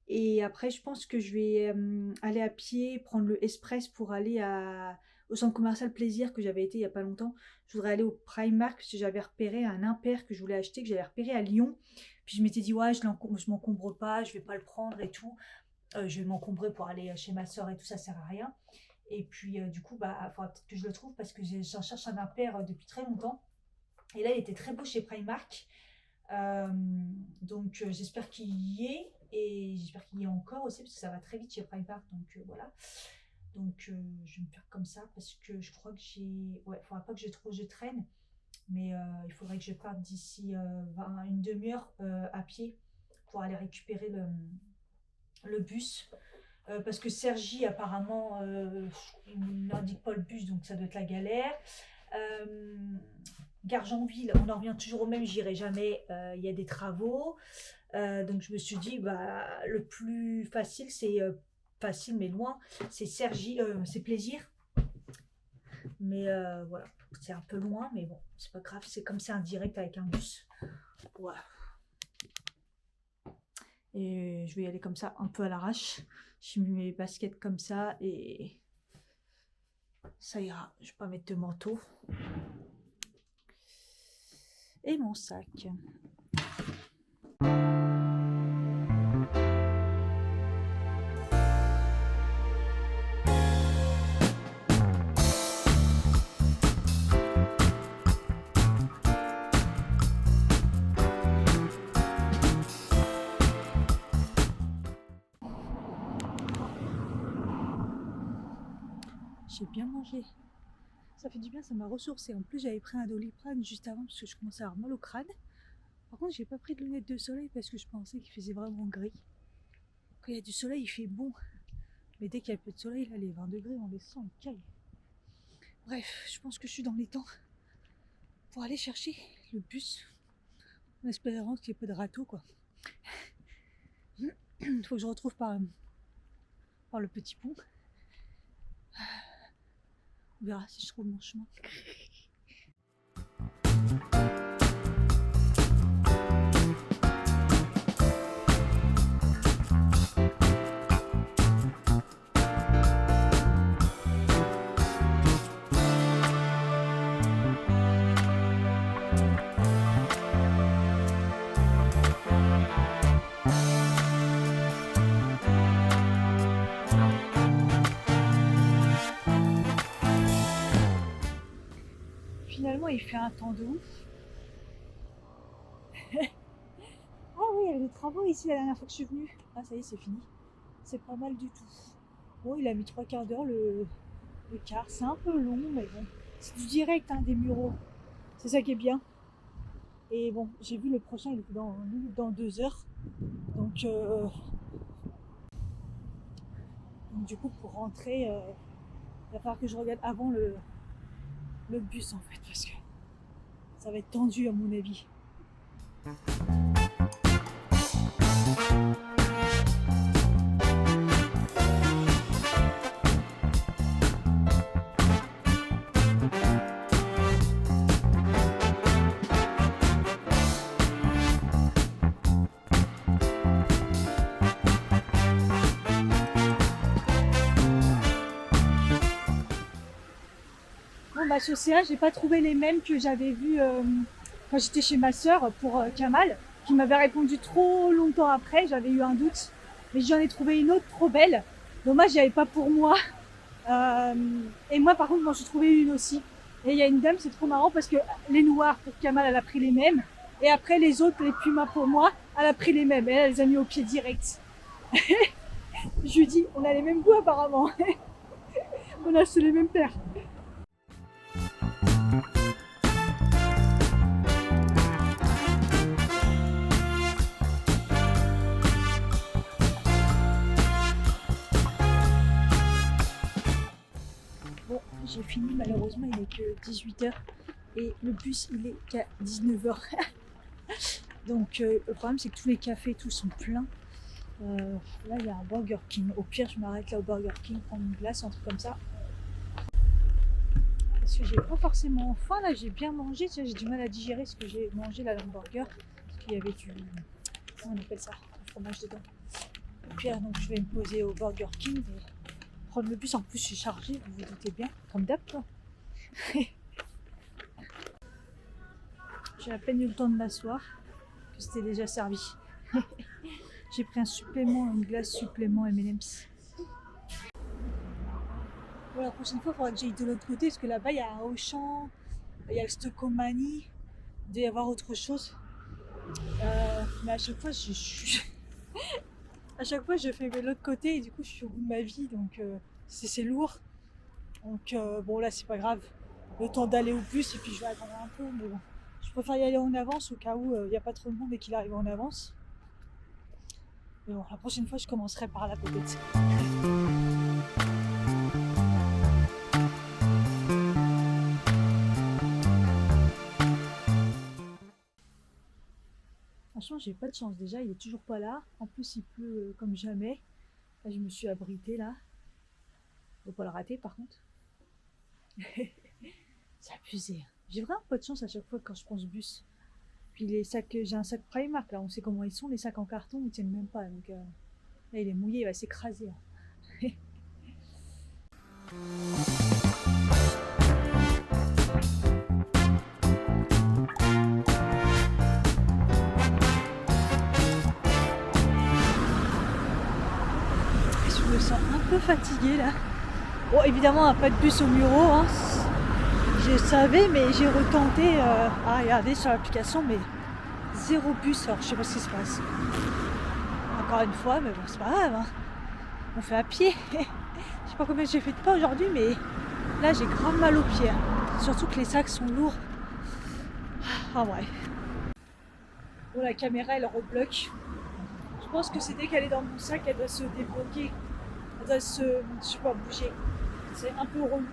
Et après, je pense que je vais aller à pied, prendre le express pour aller au centre commercial Plaisir que j'avais été il y a pas longtemps. Je voudrais aller au Primark parce que j'avais repéré un impair que je voulais acheter, que j'avais repéré à Lyon. Puis je m'étais dit, ouais, je m'encombre pas, je vais pas le prendre et tout. Je vais m'encombrer pour aller chez ma soeur et tout, ça sert à rien. Et puis du coup, bah, il faudra peut-être que je le trouve parce que j'en cherche un impair depuis très longtemps. Et là, il était très beau chez Primark. Donc j'espère qu'il y est et j'espère qu'il y est encore aussi parce que ça va très vite chez Primark. Donc voilà. Donc je vais me faire comme ça parce que je crois que ouais, faudra pas que je traîne, mais il faudrait que je parte d'ici une demi-heure à pied pour aller récupérer le bus. Parce que Sergi apparemment il n'indique pas le bus, donc ça doit être la galère. Euh, Gargenville, on en revient toujours au même, j'irai jamais, il y a des travaux. Donc je me suis dit, bah, le plus facile, c'est facile mais loin, c'est Sergi, c'est Plaisir. Mais voilà, c'est un peu loin, mais bon, c'est pas grave, c'est comme c'est un direct avec un bus. Voilà. Et je vais y aller comme ça, un peu à l'arrache. Je mets mes baskets comme ça et ça ira. Je vais pas mettre de manteau. Et mon sac. J'ai bien mangé. Ça fait du bien, ça m'a ressourcé. En plus, j'avais pris un Doliprane juste avant parce que je commençais à avoir mal au crâne. Par contre, j'ai pas pris de lunettes de soleil parce que je pensais qu'il faisait vraiment gris. Quand il y a du soleil, il fait bon. Mais dès qu'il y a peu de soleil, là, les 20 degrés, on les sent, ils caillent. Bref, je pense que je suis dans les temps pour aller chercher le bus. En espérant qu'il n'y ait pas de râteau, quoi. Il faut que je retrouve par le petit pont. On verra si je trouve mon chemin. Finalement, il fait un temps de ouf. Ah oui, il y avait des travaux ici la dernière fois que je suis venue. Ah ça y est, c'est fini. C'est pas mal du tout. Bon, il a mis 3/4 d'heure le quart. C'est un peu long, mais bon. C'est du direct, hein, des Mureaux. C'est ça qui est bien. Et bon, j'ai vu le prochain, il était dans 2 heures. Donc du coup, pour rentrer, il va falloir que je regarde avant le bus en fait, parce que ça va être tendu à mon avis. Bon bah sur CA, j'ai pas trouvé les mêmes que j'avais vus quand j'étais chez ma soeur pour Kamal, qui m'avait répondu trop longtemps après, j'avais eu un doute. Mais j'en ai trouvé une autre trop belle. Dommage, il n'y avait pas pour moi. Et moi par contre, moi, j'ai trouvé une aussi. Et il y a une dame, c'est trop marrant parce que les noirs pour Kamal, elle a pris les mêmes. Et après les autres, les pumas pour moi, elle a pris les mêmes. Et elle les a mis au pied direct. Je lui dis, on a les mêmes goûts apparemment. On a acheté les mêmes paires. Bon, j'ai fini, malheureusement il est que 18h et le bus il est qu'à 19h. Donc le problème c'est que tous les cafés tous sont pleins. Là il y a un Burger King. Au pire je m'arrête là au Burger King, prendre une glace, un truc comme ça. Parce que j'ai pas forcément faim là, j'ai bien mangé, j'ai du mal à digérer ce que j'ai mangé là dans le burger. Parce qu'il y avait comment on appelle ça, du fromage dedans. pire, donc je vais me poser au Burger King et prendre le bus. En plus, je suis chargée, vous vous doutez bien, comme d'hab, quoi. J'ai à peine eu le temps de m'asseoir, que c'était déjà servi. J'ai pris un supplément, une glace supplément M&M's. Bon, la prochaine fois, il faudra que j'aille de l'autre côté, parce que là-bas, il y a un Auchan, il y a le Stocomanie, il doit y avoir autre chose. Mais à chaque fois, à chaque fois, je fais de l'autre côté et du coup, je suis au bout de ma vie, donc c'est lourd. Donc bon, là, c'est pas grave. Le temps d'aller au bus et puis je vais attendre un peu, mais bon. Je préfère y aller en avance au cas où il n'y a pas trop de monde et qu'il arrive en avance. Mais bon, la prochaine fois, je commencerai par là peut-être. Franchement, j'ai pas de chance. Déjà, il est toujours pas là. En plus, il pleut comme jamais. Là, je me suis abritée là. Faut pas le rater par contre. C'est abusé. J'ai vraiment pas de chance à chaque fois quand je prends ce bus. Puis les sacs, j'ai un sac Primark là, on sait comment ils sont, les sacs en carton, ils tiennent même pas. Donc là, il est mouillé, il va s'écraser. Je me sens un peu fatiguée là. Bon, évidemment, pas de bus au Muro. Hein. Je savais, mais j'ai retenté à regarder sur l'application, mais zéro bus. Alors, je sais pas ce qui se passe. Encore une fois, mais bon, c'est pas grave. Hein. On fait à pied. Je sais pas combien j'ai fait de pas aujourd'hui, mais là, j'ai grave mal aux pieds. Surtout que les sacs sont lourds. Ah ouais. Bon, la caméra, elle rebloque. Je pense que c'est dès qu'elle est dans mon sac, elle doit se débloquer. Elle doit je sais pas, bouger. C'est un peu relou.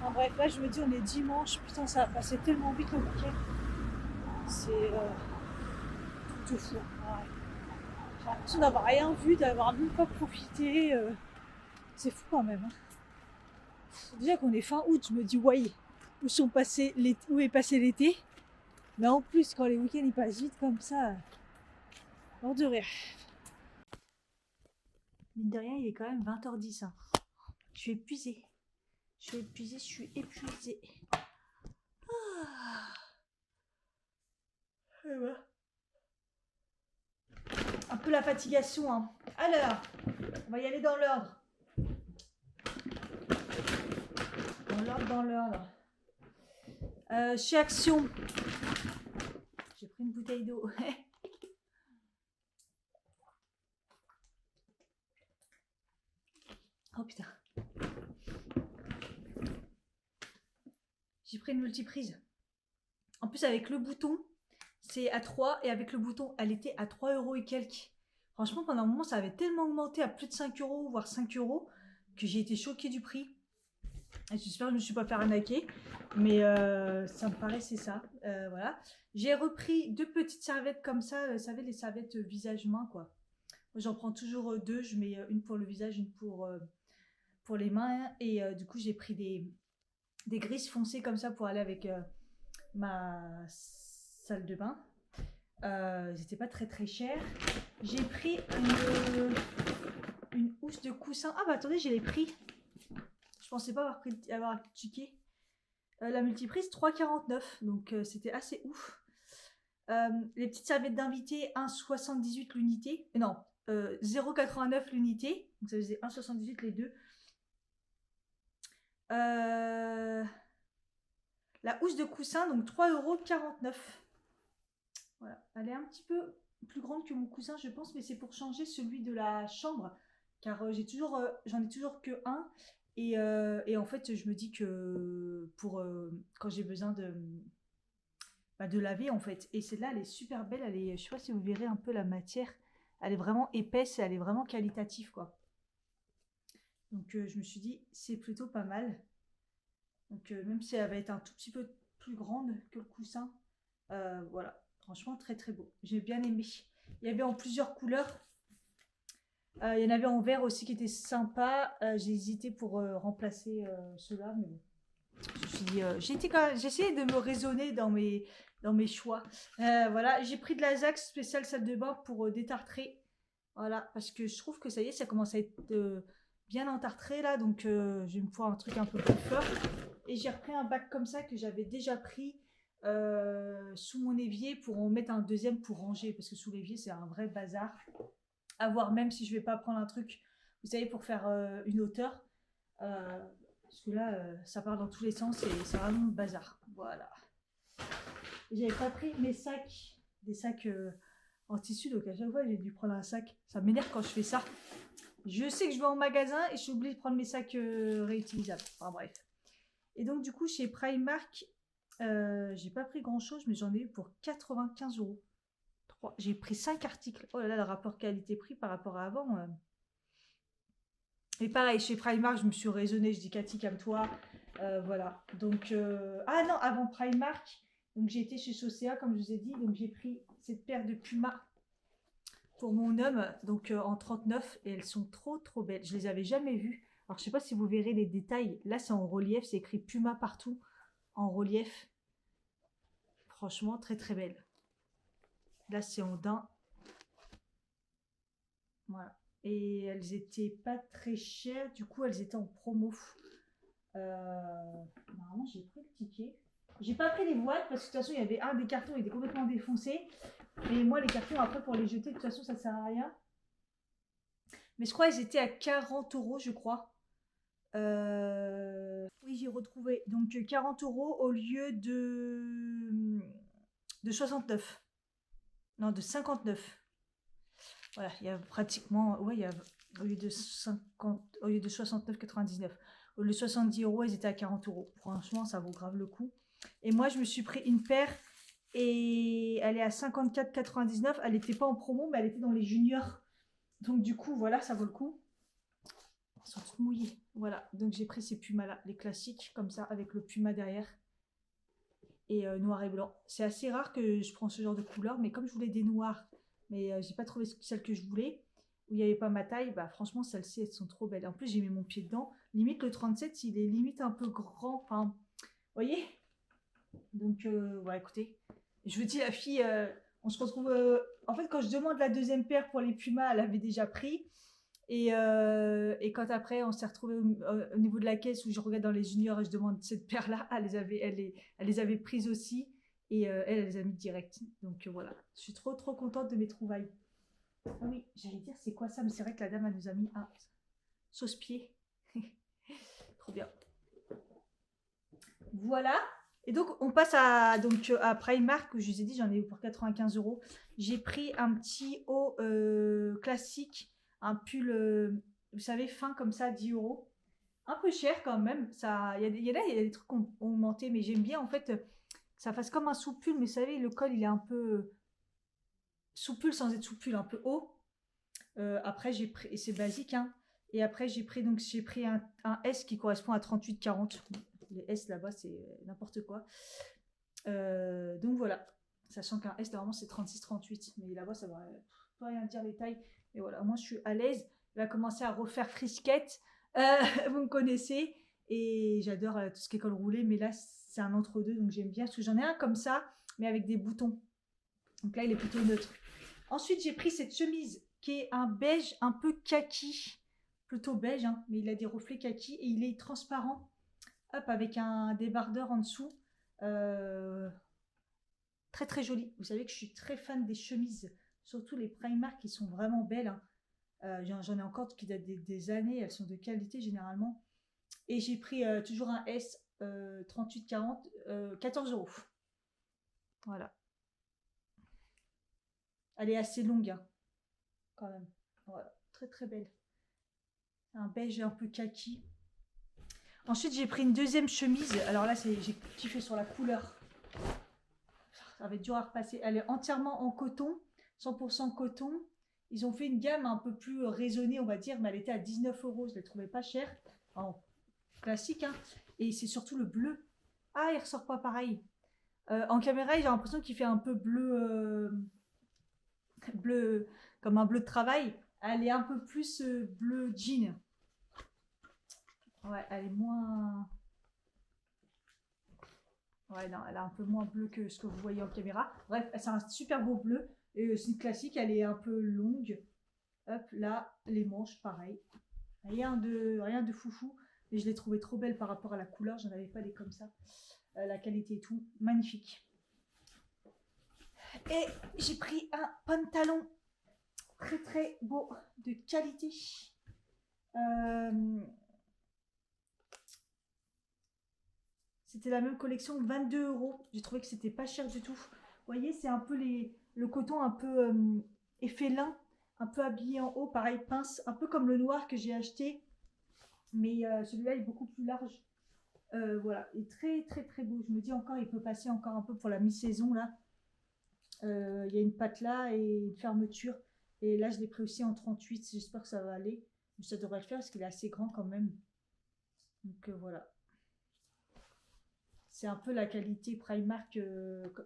En bref, là, je me dis, on est dimanche. Putain, ça va passer tellement vite le week-end. C'est tout fou. Ouais. J'ai l'impression d'avoir rien vu, d'avoir même pas profité. C'est fou quand même. Hein. Déjà qu'on est fin août, je me dis, ouais, où est passé l'été? Mais en plus, quand les week-ends ils passent vite comme ça, mort de rire. Mine de rien, il est quand même 20h10. Hein. Je suis épuisée. Je suis épuisée. Ah. Et voilà. Un peu la fatigation. Hein. Alors, on va y aller dans l'ordre. Dans l'ordre. Chez Action, j'ai pris une bouteille d'eau. Oh putain. J'ai pris une multiprise. En plus, avec le bouton, c'est à 3 et avec le bouton, elle était à 3 € et quelques. Franchement, pendant un moment, ça avait tellement augmenté à plus de 5 €, voire 5 € que j'ai été choquée du prix. J'espère que je ne me suis pas fait arnaquer, mais ça me paraissait ça. Voilà. J'ai repris 2 petites serviettes comme ça, vous savez, les serviettes visage-main, quoi. J'en prends toujours 2, je mets une pour le visage, une pour les mains, et du coup, j'ai pris des grises foncées comme ça pour aller avec ma salle de bain. C'était pas très très cher. J'ai pris une housse de coussin. Ah bah attendez, j'ai les prix. Je pensais pas avoir checké. La multiprise 3,49, donc c'était assez ouf. Les petites serviettes d'invité 1,78 l'unité. Non, 0,89 l'unité. Donc ça faisait 1,78 les deux. La housse de coussin, donc 3,49 €. Voilà, elle est un petit peu plus grande que mon coussin, je pense, mais c'est pour changer celui de la chambre, car j'en ai toujours que un. Et en fait, je me dis que pour quand j'ai besoin de laver, en fait. Et celle-là, elle est super belle. Je sais pas si vous verrez un peu la matière. Elle est vraiment épaisse et elle est vraiment qualitative, quoi. Donc, je me suis dit, c'est plutôt pas mal. Donc, même si elle va être un tout petit peu plus grande que le coussin, voilà. Franchement, très très beau. J'ai bien aimé. Il y avait en plusieurs couleurs. Il y en avait en vert aussi qui était sympa. J'ai hésité pour remplacer ceux-là, mais bon. Je me suis dit, j'ai essayé de me raisonner dans mes choix. Voilà, j'ai pris de la Zax spéciale salle de bain pour détartrer. Voilà, parce que je trouve que ça y est, ça commence à être bien entartré là, donc je vais me faire un truc un peu plus fort. Et j'ai repris un bac comme ça que j'avais déjà pris sous mon évier pour en mettre un deuxième pour ranger, parce que sous l'évier c'est un vrai bazar. À voir même si je vais pas prendre un truc, vous savez, pour faire une hauteur. Parce que là, ça part dans tous les sens et c'est vraiment le bazar. Voilà. J'avais pas pris mes sacs, des sacs en tissu, donc à chaque fois j'ai dû prendre un sac. Ça m'énerve quand je fais ça. Je sais que je vais en magasin et je suis obligée de prendre mes sacs réutilisables. Enfin bref. Et donc du coup chez Primark, j'ai pas pris grand chose, mais j'en ai eu pour 95 euros. J'ai pris 5 articles. Oh là là, le rapport qualité-prix par rapport à avant. Et pareil, chez Primark, je me suis raisonnée. Je dis Cathy, calme-toi. Voilà. Donc, ah non, avant Primark, donc j'ai été chez Chaussea, comme je vous ai dit. Donc j'ai pris cette paire de Puma pour mon homme, donc en 39. Et elles sont trop belles. Je les avais jamais vues. Alors je sais pas si vous verrez les détails. Là, c'est en relief. C'est écrit Puma partout en relief. Franchement, très belle. Là, c'est en daim. Voilà. Et elles étaient pas très chères. Du coup, elles étaient en promo. Normalement, j'ai pris le ticket. J'ai pas pris les boîtes parce que de toute façon, il y avait un des cartons qui était complètement défoncé. Et moi, les cartons, après, pour les jeter, de toute façon, ça sert à rien. Mais je crois qu'ils étaient à 40 euros, je crois. Oui, j'ai retrouvé. Donc, 40 euros au lieu de 69. Non, de 59. Voilà, il y a pratiquement. Ouais, il y a au lieu de 50, au lieu de 69,99. Au lieu de 70 euros, ils étaient à 40 euros. Franchement, ça vaut grave le coup. Et moi, je me suis pris une paire et elle est à 54,99. Elle n'était pas en promo, mais elle était dans les juniors. Donc, du coup, voilà, ça vaut le coup. Elles sont toutes mouillées. Voilà, donc j'ai pris ces pumas-là, les classiques, comme ça, avec le puma derrière. Et noir et blanc. C'est assez rare que je prends ce genre de couleur, mais comme je voulais des noirs, mais j'ai pas trouvé celle que je voulais, où il n'y avait pas ma taille, bah franchement, celles-ci, elles sont trop belles. En plus, j'ai mis mon pied dedans. Limite, le 37, il est limite un peu grand. Enfin, vous voyez. Donc, ouais, écoutez, je vous dis, la fille, on se retrouve. En fait, quand je demande la deuxième paire pour les pumas, elle avait déjà pris. Et quand après, on s'est retrouvé au niveau de la caisse où je regarde dans les juniors et je demande cette paire-là, elle les avait prises aussi. Et elle les a mis direct. Donc voilà, je suis trop contente de mes trouvailles. Ah oui, j'allais dire, c'est quoi ça? Mais c'est vrai que la dame, elle nous a mis un sauce-pied. Trop bien. Voilà. Et donc, on passe à Primark, où je vous ai dit, j'en ai eu pour 95 euros. J'ai pris un petit haut classique, un pull, vous savez, fin comme ça, 10 euros. Un peu cher quand même. Il y a des trucs qui ont augmenté, mais j'aime bien en fait que ça fasse comme un sous-pull, mais vous savez, le col, il est un peu sous-pull sans être sous-pull, un peu haut. Après, j'ai pris, et c'est basique, hein. Et après, j'ai pris un S qui correspond à 38-40. Les S là-bas, c'est n'importe quoi. Donc voilà. Sachant qu'un S, normalement, c'est 36-38. Mais là-bas, ça va pas rien dire les tailles. Et voilà, moi, je suis à l'aise. Il va commencer à refaire frisquette. Vous me connaissez. Et j'adore tout ce qui est col roulé. Mais là, c'est un entre-deux. Donc j'aime bien. Parce que j'en ai un comme ça, mais avec des boutons. Donc là, il est plutôt neutre. Ensuite, j'ai pris cette chemise qui est un beige un peu kaki. Plutôt beige, hein, mais il a des reflets kaki. Et il est transparent. Hop, avec un débardeur en dessous. Très joli. Vous savez que je suis très fan des chemises. Surtout les Primark qui sont vraiment belles, hein. J'en ai encore qui datent des années. Elles sont de qualité généralement. Et j'ai pris toujours un S 38-40, 14 euros. Voilà. Elle est assez longue, hein, quand même. Voilà. Très belle. Un beige un peu kaki. Ensuite, j'ai pris une deuxième chemise. Alors là, j'ai kiffé sur la couleur. Ça va être dur à repasser. Elle est entièrement en coton, 100% coton. Ils ont fait une gamme un peu plus raisonnée, on va dire, mais elle était à 19 euros. Je ne la trouvais pas chère. En classique, hein. Et c'est surtout le bleu. Ah, il ressort pas pareil. En caméra, j'ai l'impression qu'il fait un peu bleu, comme un bleu de travail. Elle est un peu plus bleu jean. Ouais, elle est moins. Ouais, non, elle est un peu moins bleue que ce que vous voyez en caméra. Bref, c'est un super beau bleu. Et c'est une classique, elle est un peu longue. Hop, là, les manches, pareil. Rien de foufou. Mais je l'ai trouvé trop belle par rapport à la couleur. J'en avais pas des comme ça. La qualité et tout, magnifique. Et j'ai pris un pantalon très très beau, de qualité. C'était la même collection, 22 €. J'ai trouvé que c'était pas cher du tout. Vous voyez, c'est un peu le coton un peu effet lin, un peu habillé en haut, pareil pince, un peu comme le noir que j'ai acheté. Mais celui-là est beaucoup plus large. Voilà, et très très très beau. Je me dis encore, il peut passer encore un peu pour la mi-saison là. Il y a une patte là et une fermeture. Et là, je l'ai pris aussi en 38. J'espère que ça va aller. Mais ça devrait le faire parce qu'il est assez grand quand même. Donc voilà. C'est un peu la qualité Primark.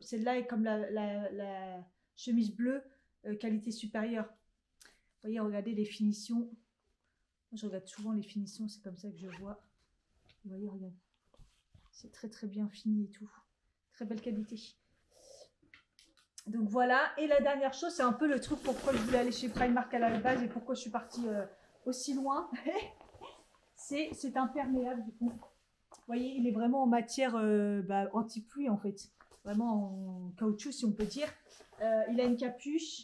Celle-là est comme la chemise bleue, qualité supérieure. Vous voyez, regardez les finitions. Moi, je regarde souvent les finitions, c'est comme ça que je vois. Vous voyez, regardez. C'est très très bien fini et tout. Très belle qualité. Donc voilà, et la dernière chose, c'est un peu le truc pourquoi je voulais aller chez Primark à la base et pourquoi je suis partie aussi loin. C'est imperméable du coup. Vous voyez, il est vraiment en matière anti-pluie en fait. Vraiment en caoutchouc si on peut dire. Il a une capuche.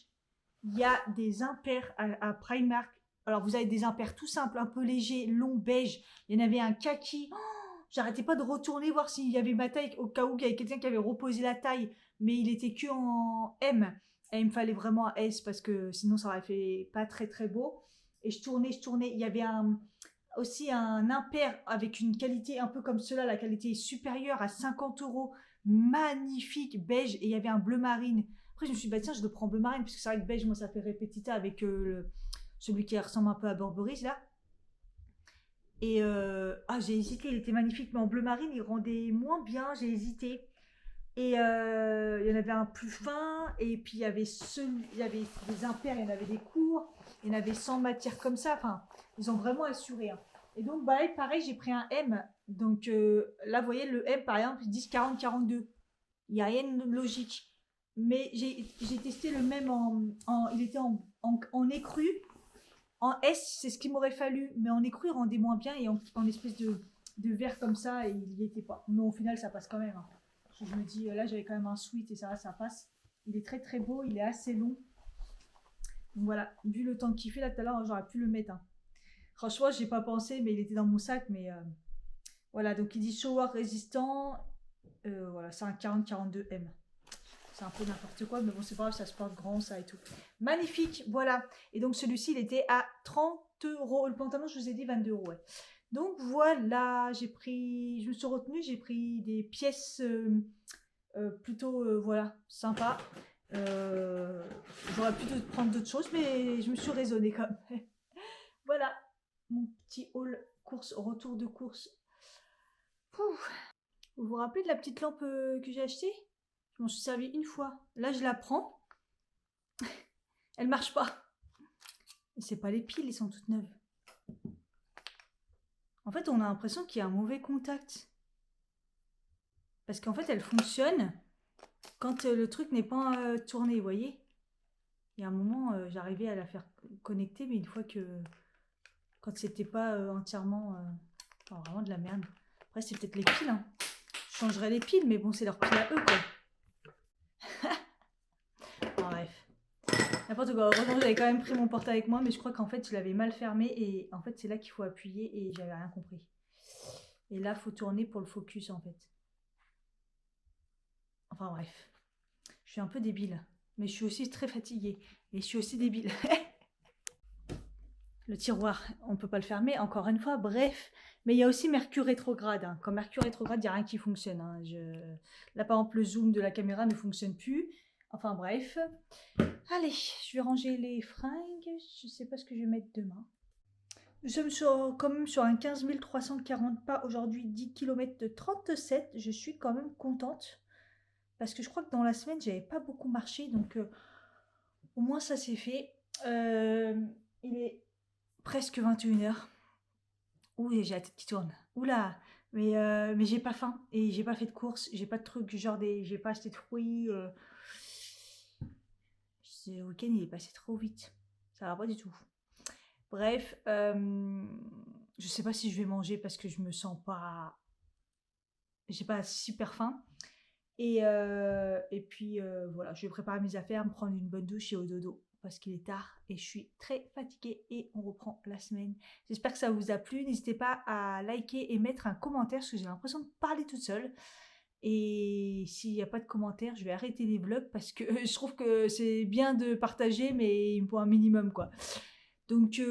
Il y a des impairs à Primark. Alors vous avez des impairs tout simples, un peu légers, longs, beige. Il y en avait un kaki. Oh, j'arrêtais pas de retourner voir s'il y avait ma taille au cas où il y avait quelqu'un qui avait reposé la taille. Mais il était que en M. Et il me fallait vraiment un S parce que sinon ça aurait fait pas très très beau. Et je tournais. Il y avait aussi un impair avec une qualité un peu comme cela. La qualité est supérieure à 50 €. Magnifique, beige. Et il y avait un bleu marine. Après, je me suis dit, bah tiens, je le prends bleu marine, puisque c'est vrai que beige, moi, ça fait répétita avec celui qui ressemble un peu à Burberry, là. Et j'ai hésité, il était magnifique, mais en bleu marine, il rendait moins bien, j'ai hésité. Et il y en avait un plus fin, et puis il y avait des impairs, il y en avait des courts, il y en avait sans matière comme ça, enfin, ils ont vraiment assuré. Hein. Et donc, bah, pareil, j'ai pris un M. Donc là, vous voyez, le M, par exemple, 10, 40, 42. Il n'y a rien de logique. Mais j'ai testé le même il était en écru. En S, c'est ce qu'il m'aurait fallu. Mais en écru, il rendait moins bien. Et en espèce de verre comme ça, il n'y était pas. Mais au final, ça passe quand même. Hein. Je me dis, là, j'avais quand même un sweat et ça passe. Il est très très beau. Il est assez long. Donc voilà, vu le temps qu'il fait là tout à l'heure, j'aurais pu le mettre. Hein. Franchement, j'ai pas pensé, mais il était dans mon sac. Mais voilà, donc il dit shower résistant. Voilà, c'est un 40-42M. C'est un peu n'importe quoi, mais bon, c'est pas grave, ça se porte grand, ça et tout. Magnifique, voilà. Et donc, celui-ci, il était à 30 €. Le pantalon, je vous ai dit 22 €, ouais. Donc, voilà, je me suis retenue, j'ai pris des pièces plutôt, voilà, sympas. J'aurais pu prendre d'autres choses, mais je me suis raisonnée quand même. Voilà, mon petit haul course, retour de course. Pouf. Vous vous rappelez de la petite lampe que j'ai achetée? Je m'en suis servi une fois. Là, je la prends. Elle marche pas. Et c'est pas les piles, elles sont toutes neuves. En fait, on a l'impression qu'il y a un mauvais contact. Parce qu'en fait, elle fonctionne quand le truc n'est pas tourné, vous voyez. Il y a un moment, j'arrivais à la faire connecter, mais une fois que... Quand c'était pas entièrement... Enfin, vraiment de la merde. Après, c'est peut-être les piles. Hein. Je changerais les piles, mais bon, c'est leur pile à eux, quoi. Bref. N'importe quoi. Heureusement, j'avais quand même pris mon porte avec moi, mais je crois qu'en fait, je l'avais mal fermé et en fait, c'est là qu'il faut appuyer et j'avais rien compris. Et là, il faut tourner pour le focus, en fait. Enfin, bref. Je suis un peu débile, mais je suis aussi très fatiguée et je suis aussi débile. Le tiroir, on ne peut pas le fermer, encore une fois, bref. Mais il y a aussi Mercure rétrograde. Hein. Quand Mercure rétrograde, il n'y a rien qui fonctionne. Hein. Là, par exemple, le zoom de la caméra ne fonctionne plus. Enfin, bref. Allez, je vais ranger les fringues. Je ne sais pas ce que je vais mettre demain. Nous sommes quand même sur un 15 340 pas aujourd'hui, 10 km de 37. Je suis quand même contente. Parce que je crois que dans la semaine, j'avais pas beaucoup marché. Donc, au moins, ça c'est fait. Il est presque 21 h. Ouh, j'ai la tête qui tourne. Oula, mais j'ai pas faim et j'ai pas fait de courses, j'ai pas de trucs, j'ai pas acheté de fruits. Le week-end il est passé trop vite. Ça va pas du tout. Bref, je sais pas si je vais manger parce que je me sens pas, j'ai pas super faim. Et puis voilà, je vais préparer mes affaires, me prendre une bonne douche et au dodo parce qu'il est tard et je suis très fatiguée et on reprend la semaine. J'espère que ça vous a plu. N'hésitez pas à liker et mettre un commentaire parce que j'ai l'impression de parler toute seule. Et s'il n'y a pas de commentaires, je vais arrêter les vlogs parce que je trouve que c'est bien de partager, mais il me faut un minimum quoi. Donc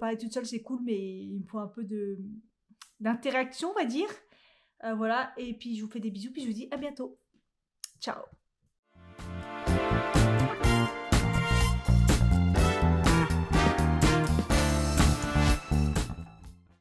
parler toute seule c'est cool, mais il me faut un peu de d'interaction, on va dire. Voilà, et puis je vous fais des bisous, puis je vous dis à bientôt. Ciao.